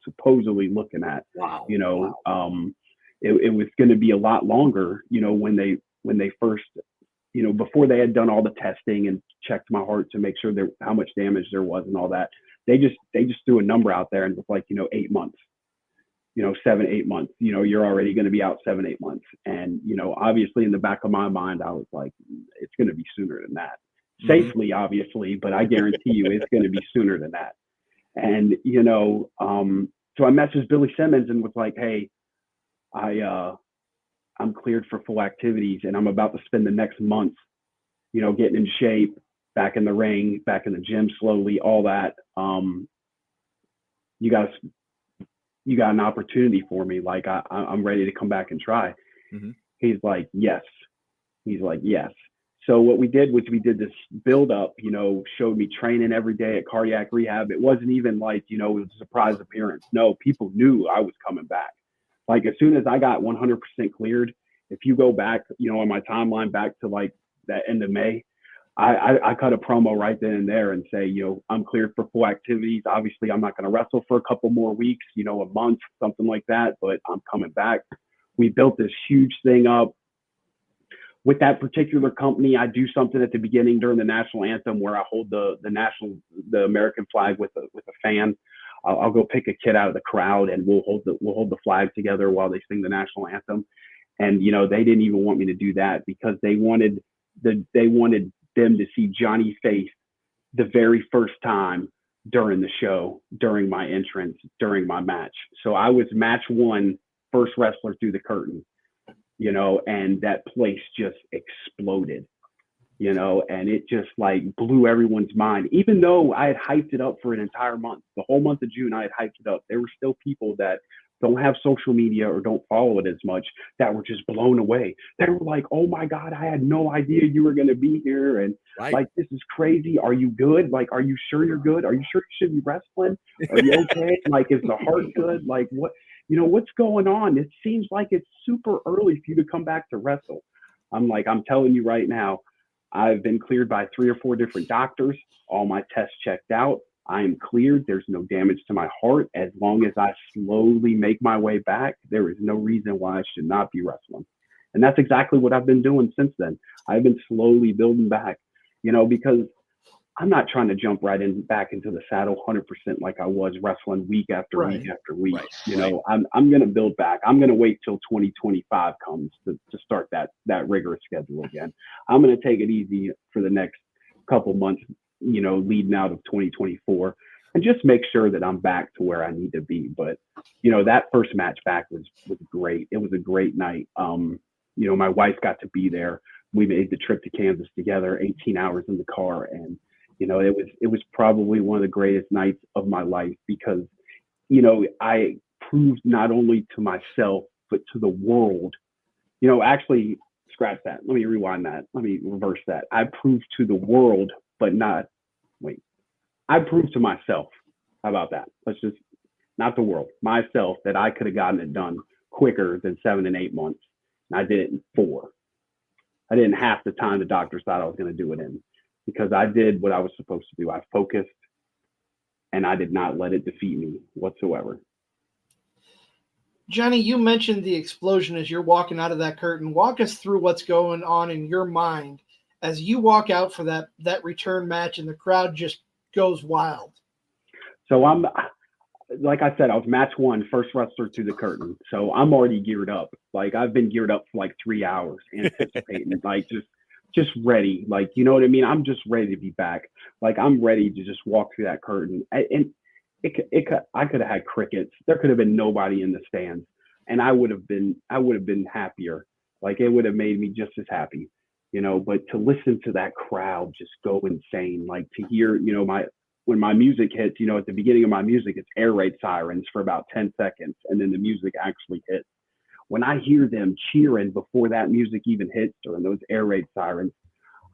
supposedly looking at. Wow. It was going to be a lot longer, when they first, before they had done all the testing and checked my heart to make sure how much damage there was and all that. They just threw a number out there and was like, 8 months, 7-8 months, you're already going to be out 7-8 months. And, obviously in the back of my mind, I was like, it's going to be sooner than that. Mm-hmm. Safely, obviously, but I guarantee you it's going to be sooner than that. And, so I messaged Billy Simmons and was like, hey, I'm cleared for full activities and I'm about to spend the next month, getting in shape, back in the ring, back in the gym slowly, all that. You got an opportunity for me. Like I'm ready to come back and try. Mm-hmm. He's like, yes. So what we did was we did this build up, showed me training every day at cardiac rehab. It wasn't even like, it was a surprise appearance. No, people knew I was coming back. Like as soon as I got 100% cleared, if you go back, on my timeline back to like that end of May, I cut a promo right then and there and say, I'm cleared for full activities. Obviously, I'm not going to wrestle for a couple more weeks, a month, something like that, but I'm coming back. We built this huge thing up. With that particular company, I do something at the beginning during the national anthem where I hold the American flag with a fan. I'll go pick a kid out of the crowd and we'll hold the flag together while they sing the national anthem. And they didn't even want me to do that because they wanted them to see Johnny's face the very first time during the show, during my entrance, during my match. So I was match 1, first wrestler through the curtain, and that place just exploded, and it just like blew everyone's mind. Even though I had hyped it up for an entire month, the whole month of June, I had hyped it up. There were still people that don't have social media or don't follow it as much that were just blown away. They were like, oh my God, I had no idea you were going to be here. And like, this is crazy. Are you good? Like, are you sure you're good? Are you sure you should be wrestling? Are you okay? Like, is the heart good? Like what, what's going on? It seems like it's super early for you to come back to wrestle. I'm like, I'm telling you right now, I've been cleared by 3 or 4 different doctors. All my tests checked out. I am cleared. There's no damage to my heart. As long as I slowly make my way back, there is no reason why I should not be wrestling. And that's exactly what I've been doing since then. I've been slowly building back, because I'm not trying to jump back into the saddle 100% like I was wrestling week after week after week. I'm going to build back. I'm going to wait till 2025 comes to start that rigorous schedule again. I'm going to take it easy for the next couple months, leading out of 2024 and just make sure that I'm back to where I need to be. But, that first match back was great. It was a great night. My wife got to be there. We made the trip to Kansas together, 18 hours in the car. And, it was probably one of the greatest nights of my life because, I proved not only to myself, but to the world, actually scratch that. Let me rewind that. Let me reverse that. I proved to the world but not wait. I proved to myself. How about that? Let's just not the world, myself, that I could have gotten it done quicker than 7 and 8 months. And I did it in 4. I didn't have the time the doctors thought I was going to do it in, because I did what I was supposed to do. I focused, and I did not let it defeat me whatsoever. Johnny, you mentioned the explosion as you're walking out of that curtain. Walk us through what's going on in your mind as you walk out for that return match and the crowd just goes wild. So I'm, like I said, I was match 1, first wrestler to the curtain. So I'm already geared up. Like, I've been geared up for like 3 hours, anticipating, like just ready. Like, you know what I mean? I'm just ready to be back. Like, I'm ready to just walk through that curtain. And I could have had crickets. There could have been nobody in the stands, and I would have been happier. Like, it would have made me just as happy, you know. But to listen to that crowd just go insane, like to hear, you know, when my music hits, you know, at the beginning of my music, it's air raid sirens for about 10 seconds, and then the music actually hits. When I hear them cheering before that music even hits, during those air raid sirens,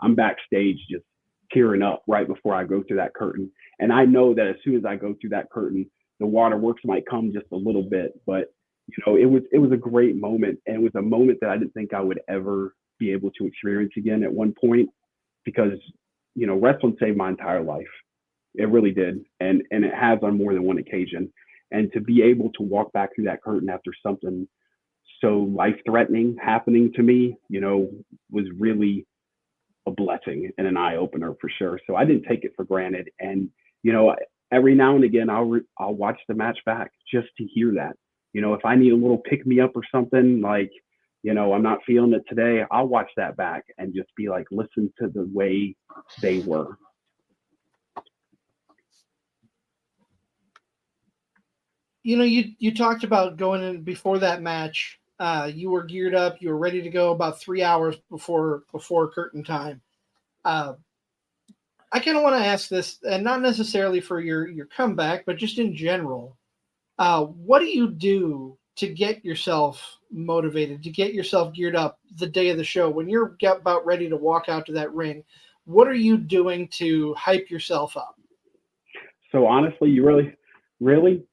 I'm backstage just tearing up right before I go through that curtain. And I know that as soon as I go through that curtain, the waterworks might come just a little bit, but you know, it was a great moment. And it was a moment that I didn't think I would ever be able to experience again at one point, because, you know, wrestling saved my entire life. It really did. And it has on more than one occasion. And to be able to walk back through that curtain after something so life-threatening happening to me, you know, was really a blessing and an eye-opener for sure. So I didn't take it for granted. And, you know, every now and again, I'll watch the match back just to hear that. You know, if I need a little pick-me-up or something, like, you know, I'm not feeling it today, I'll watch that back and just be like, listen to the way they were. You know, you talked about going in before that match. You were geared up. You were ready to go about 3 hours before curtain time. I kind of want to ask this, and not necessarily for your comeback, but just in general. What do you do to get yourself motivated, to get yourself geared up the day of the show when you're about ready to walk out to that ring? What are you doing to hype yourself up? So honestly, you really.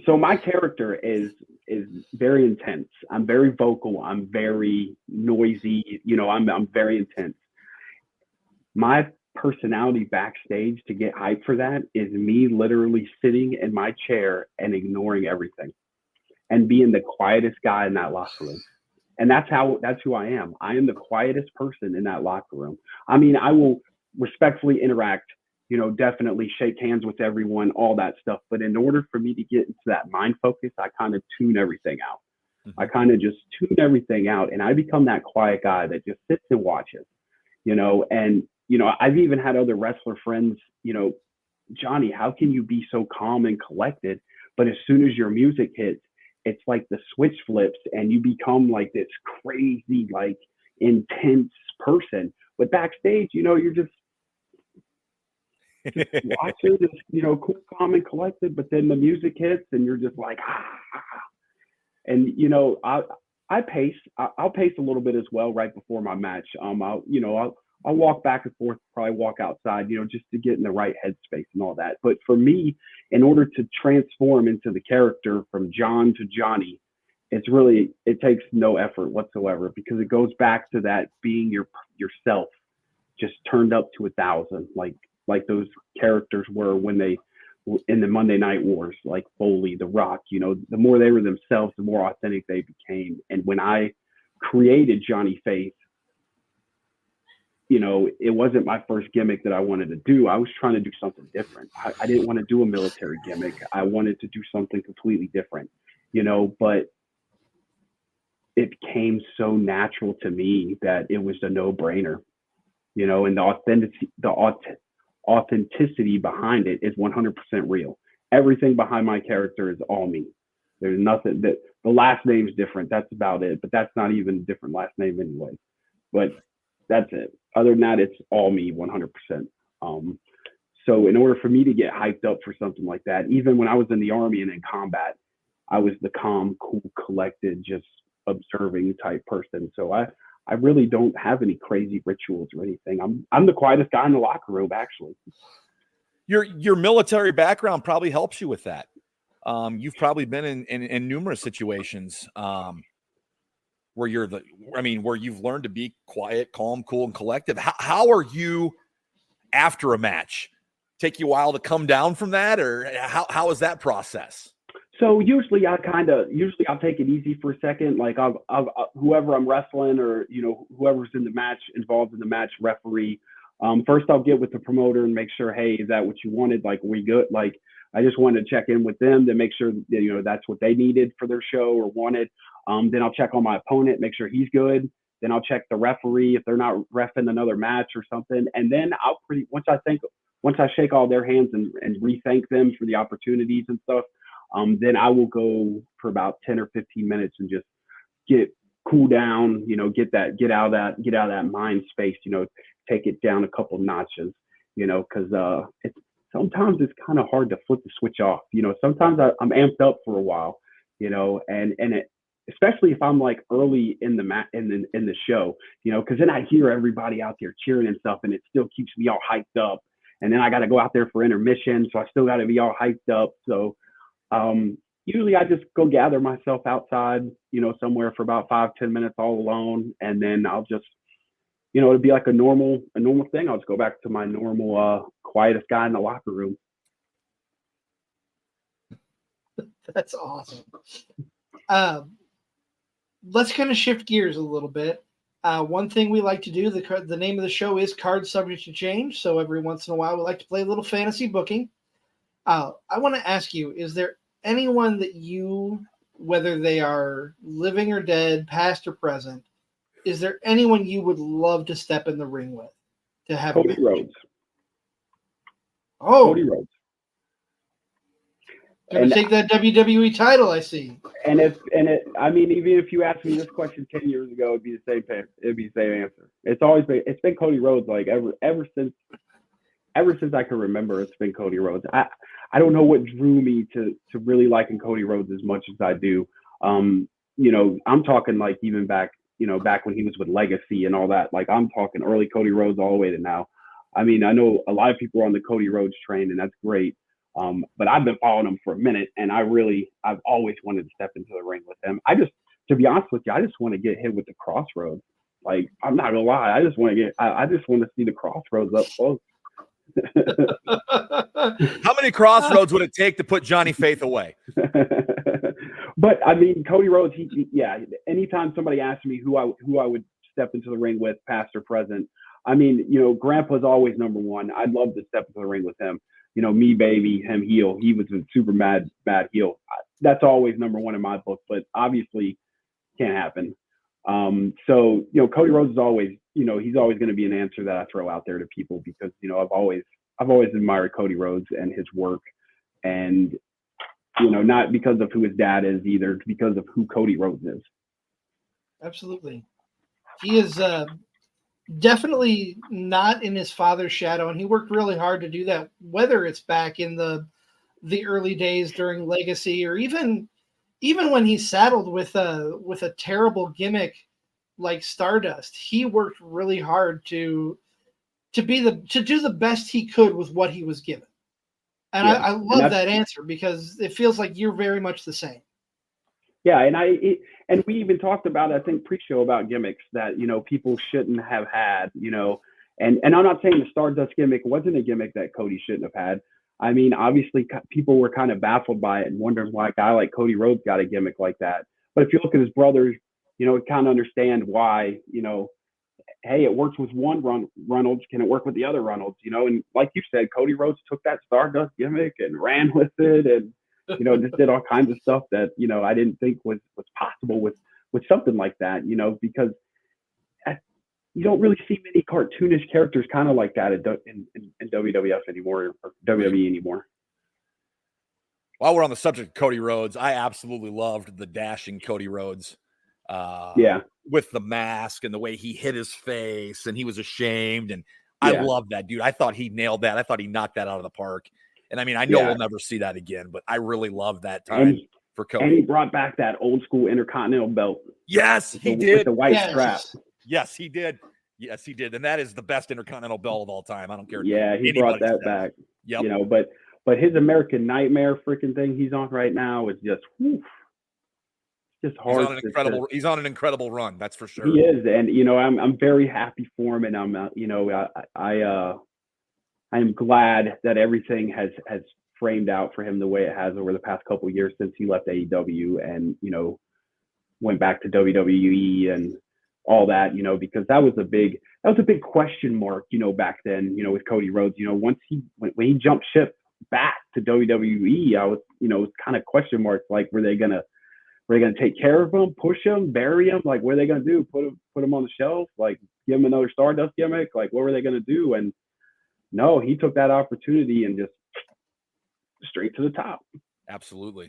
So my character is very intense. I'm very vocal. I'm very noisy. You know, I'm very intense. My personality backstage to get hyped for that is me literally sitting in my chair and ignoring everything and being the quietest guy in that locker room. And that's who I am. I am the quietest person in that locker room. I mean, I will respectfully interact, you know, definitely shake hands with everyone, all that stuff. But in order for me to get into that mind focus, I kind of tune everything out. Mm-hmm. I kind of just tune everything out, and I become that quiet guy that just sits and watches, you know. And, you know, I've even had other wrestler friends, you know, Johnny, how can you be so calm and collected? But as soon as your music hits, it's like the switch flips and you become like this crazy, like intense person. But backstage, you know, you're just watching, just, you know, cool, calm, and collected. But then the music hits, and you're just like, and you know, I pace. I'll pace a little bit as well right before my match. I'll walk back and forth, probably walk outside, you know, just to get in the right headspace and all that. But for me, in order to transform into the character from John to Johnny, it takes no effort whatsoever, because it goes back to that being yourself, just turned up to 1,000, like those characters were when they in the Monday Night Wars, like Foley, The Rock. You know, the more they were themselves, the more authentic they became. And when I created Johnny Faith, you know, it wasn't my first gimmick that I wanted to do. I was trying to do something different. I didn't want to do a military gimmick. I wanted to do something completely different, you know, but it came so natural to me that it was a no-brainer, you know. And the authenticity behind it is 100% real. Everything behind my character is all me. There's nothing that the last name's different. That's about it. But that's not even a different last name anyway. But that's it. Other than that, it's all me, 100%. So in order for me to get hyped up for something like that, even when I was in the Army and in combat, I was the calm, cool, collected, just observing type person. So I really don't have any crazy rituals or anything. I'm the quietest guy in the locker room, actually. Your military background probably helps you with that. You've probably been in numerous situations where where you've learned to be quiet, calm, cool, and collective. How are you after a match? Take you a while to come down from that, or how is that process? So usually I'll take it easy for a second. Like I'll whoever I'm wrestling, or whoever's involved in the match, referee. First I'll get with the promoter and make sure, hey, is that what you wanted? Like, we good? Like, I just wanted to check in with them to make sure that, that's what they needed for their show or wanted. Then I'll check on my opponent, make sure he's good. Then I'll check the referee if they're not reffing another match or something. And then once I shake all their hands and re-thank them for the opportunities and stuff, then I will go for about 10 or 15 minutes and just cool down, get out of that mind space, take it down a couple notches, because sometimes it's kind of hard to flip the switch off. Sometimes I'm amped up for a while, especially if I'm like early in the show, because then I hear everybody out there cheering and stuff, and it still keeps me all hyped up. And then I got to go out there for intermission, so I still got to be all hyped up. So usually I just go gather myself outside, somewhere for about 5-10 minutes all alone, and then I'll just, it'd be like a normal thing. I'll just go back to my normal quietest guy in the locker room. That's awesome. Let's kind of shift gears a little bit. One thing we like to do, the name of the show is Card Subject to Change. So every once in a while, we like to play a little fantasy booking. I want to ask you, is there anyone that you, whether they are living or dead, past or present, is there anyone you would love to step in the ring with to have Cody Rhodes? Oh, Cody Rhodes. Gonna take that WWE title, I see. And even if you asked me this question 10 years ago, it'd be the same answer. It's been Cody Rhodes, like ever since I can remember. It's been Cody Rhodes. I don't know what drew me to really liking Cody Rhodes as much as I do. I'm talking like even back when he was with Legacy and all that. Like, I'm talking early Cody Rhodes all the way to now. I mean, I know a lot of people are on the Cody Rhodes train, and that's great. But I've been following him for a minute, and I've always wanted to step into the ring with him. To be honest with you, I just want to get hit with the Crossroads. Like, I'm not gonna lie, I just want to see the Crossroads up close. How many Crossroads would it take to put Johnny Faith away? But I mean, Cody Rhodes, anytime somebody asks me who I would step into the ring with, past or present, I mean, Grandpa's always number one. I'd love to step into the ring with him. Me baby, him heel. He was a super bad heel. That's always number one in my book, but obviously can't happen. So Cody Rhodes is always, he's always going to be an answer that I throw out there to people, because I've always admired Cody Rhodes and his work, and not because of who his dad is either, because of who Cody Rhodes is. Absolutely, he is definitely not in his father's shadow, and he worked really hard to do that, whether it's back in the early days during Legacy, or even when he saddled with a terrible gimmick like Stardust. He worked really hard to do the best he could with what he was given. And I love that answer, because it feels like you're very much the same. Yeah, and we even talked about, I think, pre-show, about gimmicks that people shouldn't have had. And I'm not saying the Stardust gimmick wasn't a gimmick that Cody shouldn't have had. I mean, obviously, people were kind of baffled by it and wondering why a guy like Cody Rhodes got a gimmick like that. But if you look at his brothers, kind of understand why. Hey, it works with one Reynolds, can it work with the other Reynolds? And like you said, Cody Rhodes took that Stardust gimmick and ran with it, and just did all kinds of stuff that I didn't think was possible with something like that. Because you don't really see many cartoonish characters kind of like that in WWF anymore, or WWE anymore. While we're on the subject of Cody Rhodes, I absolutely loved the dashing Cody Rhodes. With the mask and the way he hit his face and he was ashamed. And I love that, dude. I thought he nailed that. I thought he knocked that out of the park. And I mean, I know we'll never see that again, but I really love that time for Cody. And he brought back that old school Intercontinental belt. Yes, he did. With the white strap. Yes, he did. Yes, he did. And that is the best Intercontinental belt of all time. I don't care. Yeah, he brought that back. Yep. You know, but his American Nightmare freaking thing he's on right now is just, whew, just hard. He's on an incredible run. That's for sure. He is, and you know, I'm very happy for him, and I'm, you know, I am glad that everything has framed out for him the way it has over the past couple of years since he left AEW and, you know, went back to WWE and all that, you know, because that was a big question mark, you know, back then, you know, with Cody Rhodes. You know, once when he jumped ship back to WWE, I was, you know, it was kind of question marks, like, were they gonna take care of him, push him, bury him? Like, what are they gonna do? Put him on the shelf? Like, give him another Stardust gimmick? Like, what were they gonna do? And no, he took that opportunity and just straight to the top. Absolutely.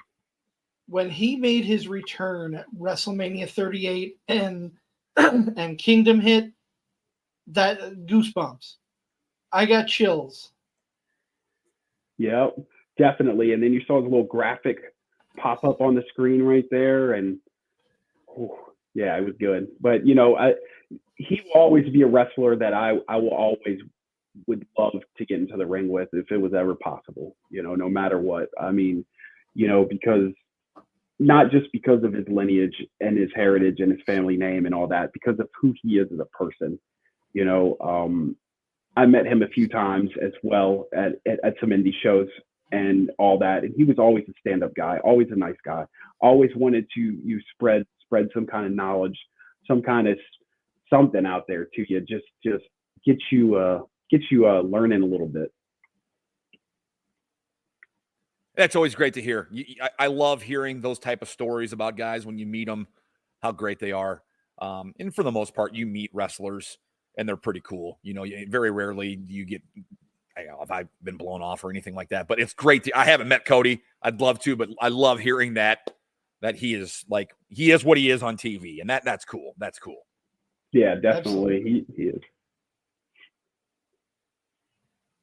When he made his return at WrestleMania 38 and Kingdom hit, that goosebumps. I got chills. Yeah, definitely. And then you saw the little graphic pop up on the screen right there, and yeah, it was good. But you know, he will always be a wrestler that I will always would love to get into the ring with if it was ever possible. You know, no matter what. I mean, you know, because not just because of his lineage and his heritage and his family name and all that, because of who he is as a person. You know, I met him a few times as well at some indie shows and all that. And he was always a stand-up guy, always a nice guy, always wanted to spread some kind of knowledge, some kind of something out there to you, just get you learning a little bit. That's always great to hear. I love hearing those type of stories about guys when you meet them, how great they are. And for the most part, you meet wrestlers and they're pretty cool. You know, very rarely do you get, I don't know if I've been blown off or anything like that, but it's great. I haven't met Cody. I'd love to, but I love hearing that he is what he is on TV. And that's cool. That's cool. Yeah, definitely. He is.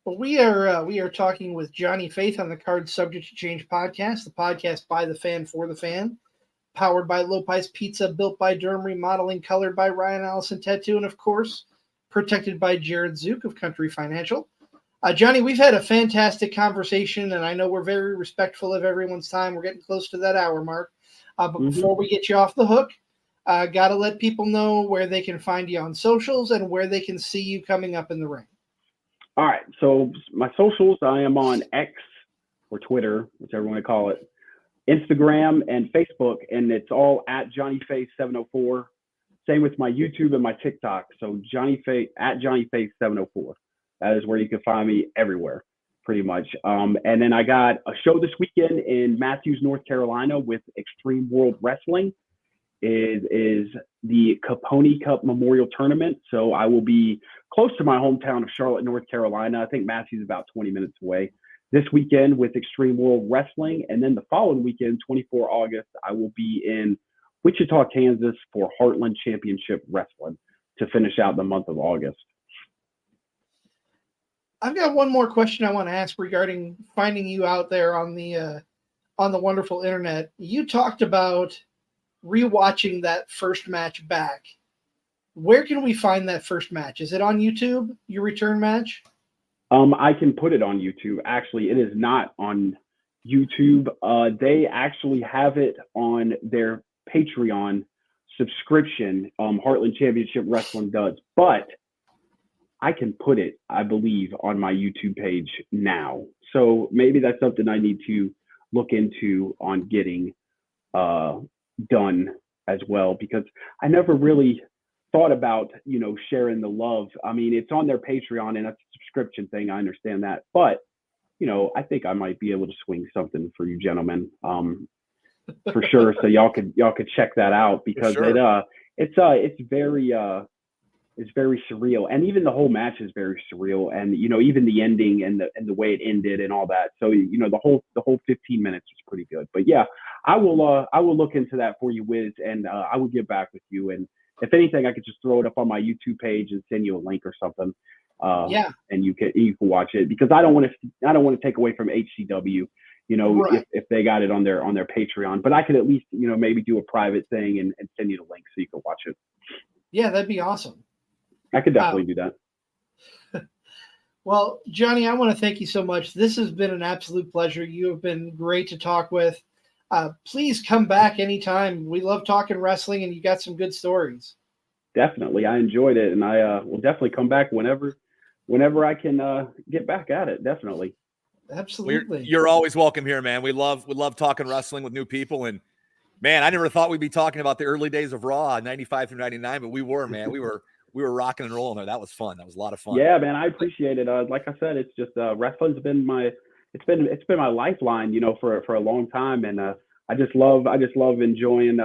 Well, we are talking with Johnny Faith on the Card Subject to Change podcast, the podcast by the fan for the fan, powered by Lopez Pizza, built by Durham Remodeling, colored by Ryan Allison Tattoo, and of course, protected by Jared Zook of Country Financial. Johnny, we've had a fantastic conversation, and I know we're very respectful of everyone's time. We're getting close to that hour mark. But before we get you off the hook, got to let people know where they can find you on socials and where they can see you coming up in the ring. All right. So my socials, I am on X or Twitter, whichever one to call it, Instagram and Facebook, and it's all at Johnny Faith 704. Same with my YouTube and my TikTok. So Johnny Faith at Johnny Faith 704. That is where you can find me everywhere, pretty much. And then I got a show this weekend in Matthews, North Carolina with Extreme World Wrestling. It is the Capone Cup Memorial Tournament. So I will be close to my hometown of Charlotte, North Carolina. I think Matthews is about 20 minutes away. This weekend with Extreme World Wrestling. And then the following weekend, 24 August, I will be in Wichita, Kansas for Heartland Championship Wrestling to finish out the month of August. I've got one more question I want to ask regarding finding you out there on the wonderful internet. You talked about rewatching that first match back. Where can we find that first match? Is it on YouTube, your return match? I can put it on YouTube. Actually, it is not on YouTube. They actually have it on their Patreon subscription. Heartland Championship Wrestling does, but I can put it, I believe, on my YouTube page now. So maybe that's something I need to look into on getting done as well, because I never really thought about, sharing the love. I mean, it's on their Patreon and that's a subscription thing. I understand that, but I think I might be able to swing something for you gentlemen, for sure. So y'all could check that out, because sure. It's very surreal, and even the whole match is very surreal, and even the ending and the way it ended and all that. So the whole 15 minutes was pretty good. But yeah, I will look into that for you, Wiz, and I will get back with you. And if anything, I could just throw it up on my YouTube page and send you a link or something. And you can watch it, because I don't want to take away from HCW. Right. if they got it on their Patreon, but I could at least maybe do a private thing and send you the link so you can watch it. Yeah, that'd be awesome. I could definitely do that. Well, Johnny, I want to thank you so much. This has been an absolute pleasure. You have been great to talk with. Please come back anytime. We love talking wrestling, and you got some good stories. Definitely. I enjoyed it, and I will definitely come back whenever I can get back at it. Definitely. Absolutely. You're always welcome here, man. We love talking wrestling with new people. And man, I never thought we'd be talking about the early days of Raw, 95 through 99, but we were, man. We were rocking and rolling there. That was fun. That was a lot of fun. Yeah, man, I appreciate it. Like I said, it's just wrestling's been my my lifeline, for a long time, and I just love enjoying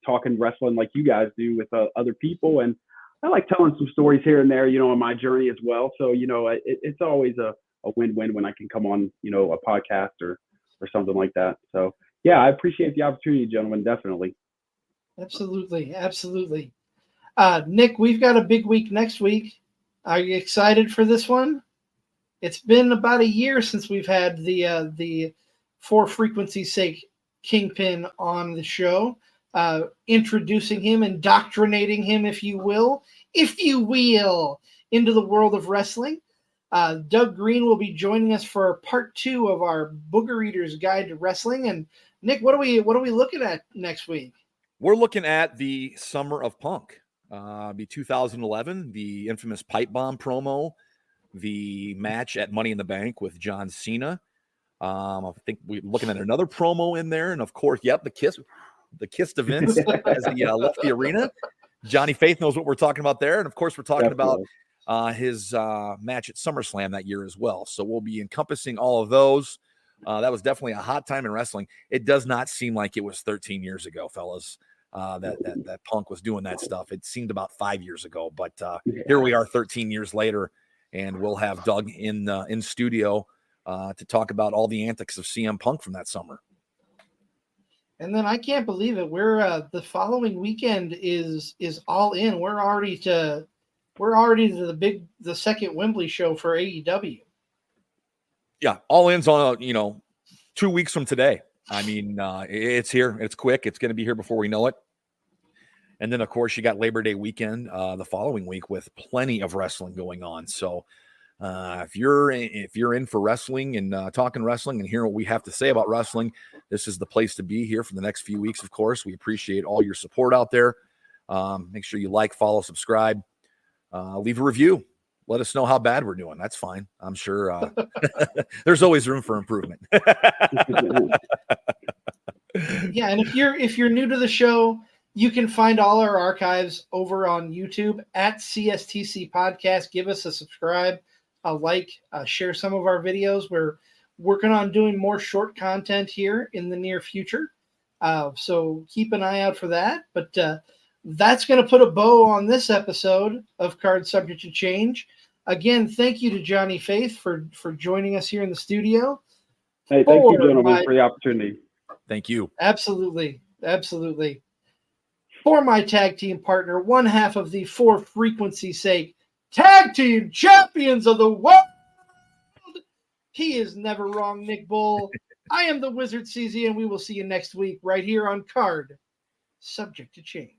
talking wrestling like you guys do with other people, and I like telling some stories here and there, on my journey as well. So it's always a win-win when I can come on, a podcast or something like that. So yeah, I appreciate the opportunity, gentlemen. Definitely. Absolutely. Absolutely. Nick, we've got a big week next week. Are you excited for this one? It's been about a year since we've had the for frequency's sake Kingpin on the show, introducing him, indoctrinating him, if you will, into the world of wrestling. Doug Green will be joining us for part 2 of our Booger Eater's Guide to Wrestling. And Nick, what are we looking at next week? We're looking at the Summer of Punk. Be 2011, the infamous pipe bomb promo, the match at Money in the Bank with John Cena. I think we're looking at another promo in there, and of course, the kiss to Vince as he left the arena. Johnny Faith knows what we're talking about there, and of course, we're talking about his match at SummerSlam that year as well. So we'll be encompassing all of those. That was definitely a hot time in wrestling. It does not seem like it was 13 years ago, fellas. That Punk was doing that stuff. It seemed about 5 years ago, but here we are 13 years later, and we'll have Doug in studio to talk about all the antics of CM Punk from that summer. And then I can't believe it. We're the following weekend is All In. We're already to the second Wembley show for AEW. Yeah, All In's on 2 weeks from today. I mean, it's here. It's quick. It's going to be here before we know it. And then, of course, you got Labor Day weekend the following week with plenty of wrestling going on. So if you're in for wrestling and talking wrestling and hearing what we have to say about wrestling, this is the place to be here for the next few weeks, of course. We appreciate all your support out there. Make sure you like, follow, subscribe, leave a review. Let us know how bad we're doing. That's fine. I'm sure there's always room for improvement. Yeah, and if you're new to the show, you can find all our archives over on YouTube at CSTC Podcast. Give us a subscribe, a like, share some of our videos. We're working on doing more short content here in the near future. So keep an eye out for that. But that's going to put a bow on this episode of Card Subject to Change. Again, thank you to Johnny Faith for joining us here in the studio. Hey, thank you, gentlemen, for the opportunity. Thank you. Absolutely. Absolutely. For my tag team partner, one half of the For Frequency's Sake Tag Team Champions of the World, he is never wrong, Nick Bull. I am the Wizard CZ, and we will see you next week right here on Card Subject to Change.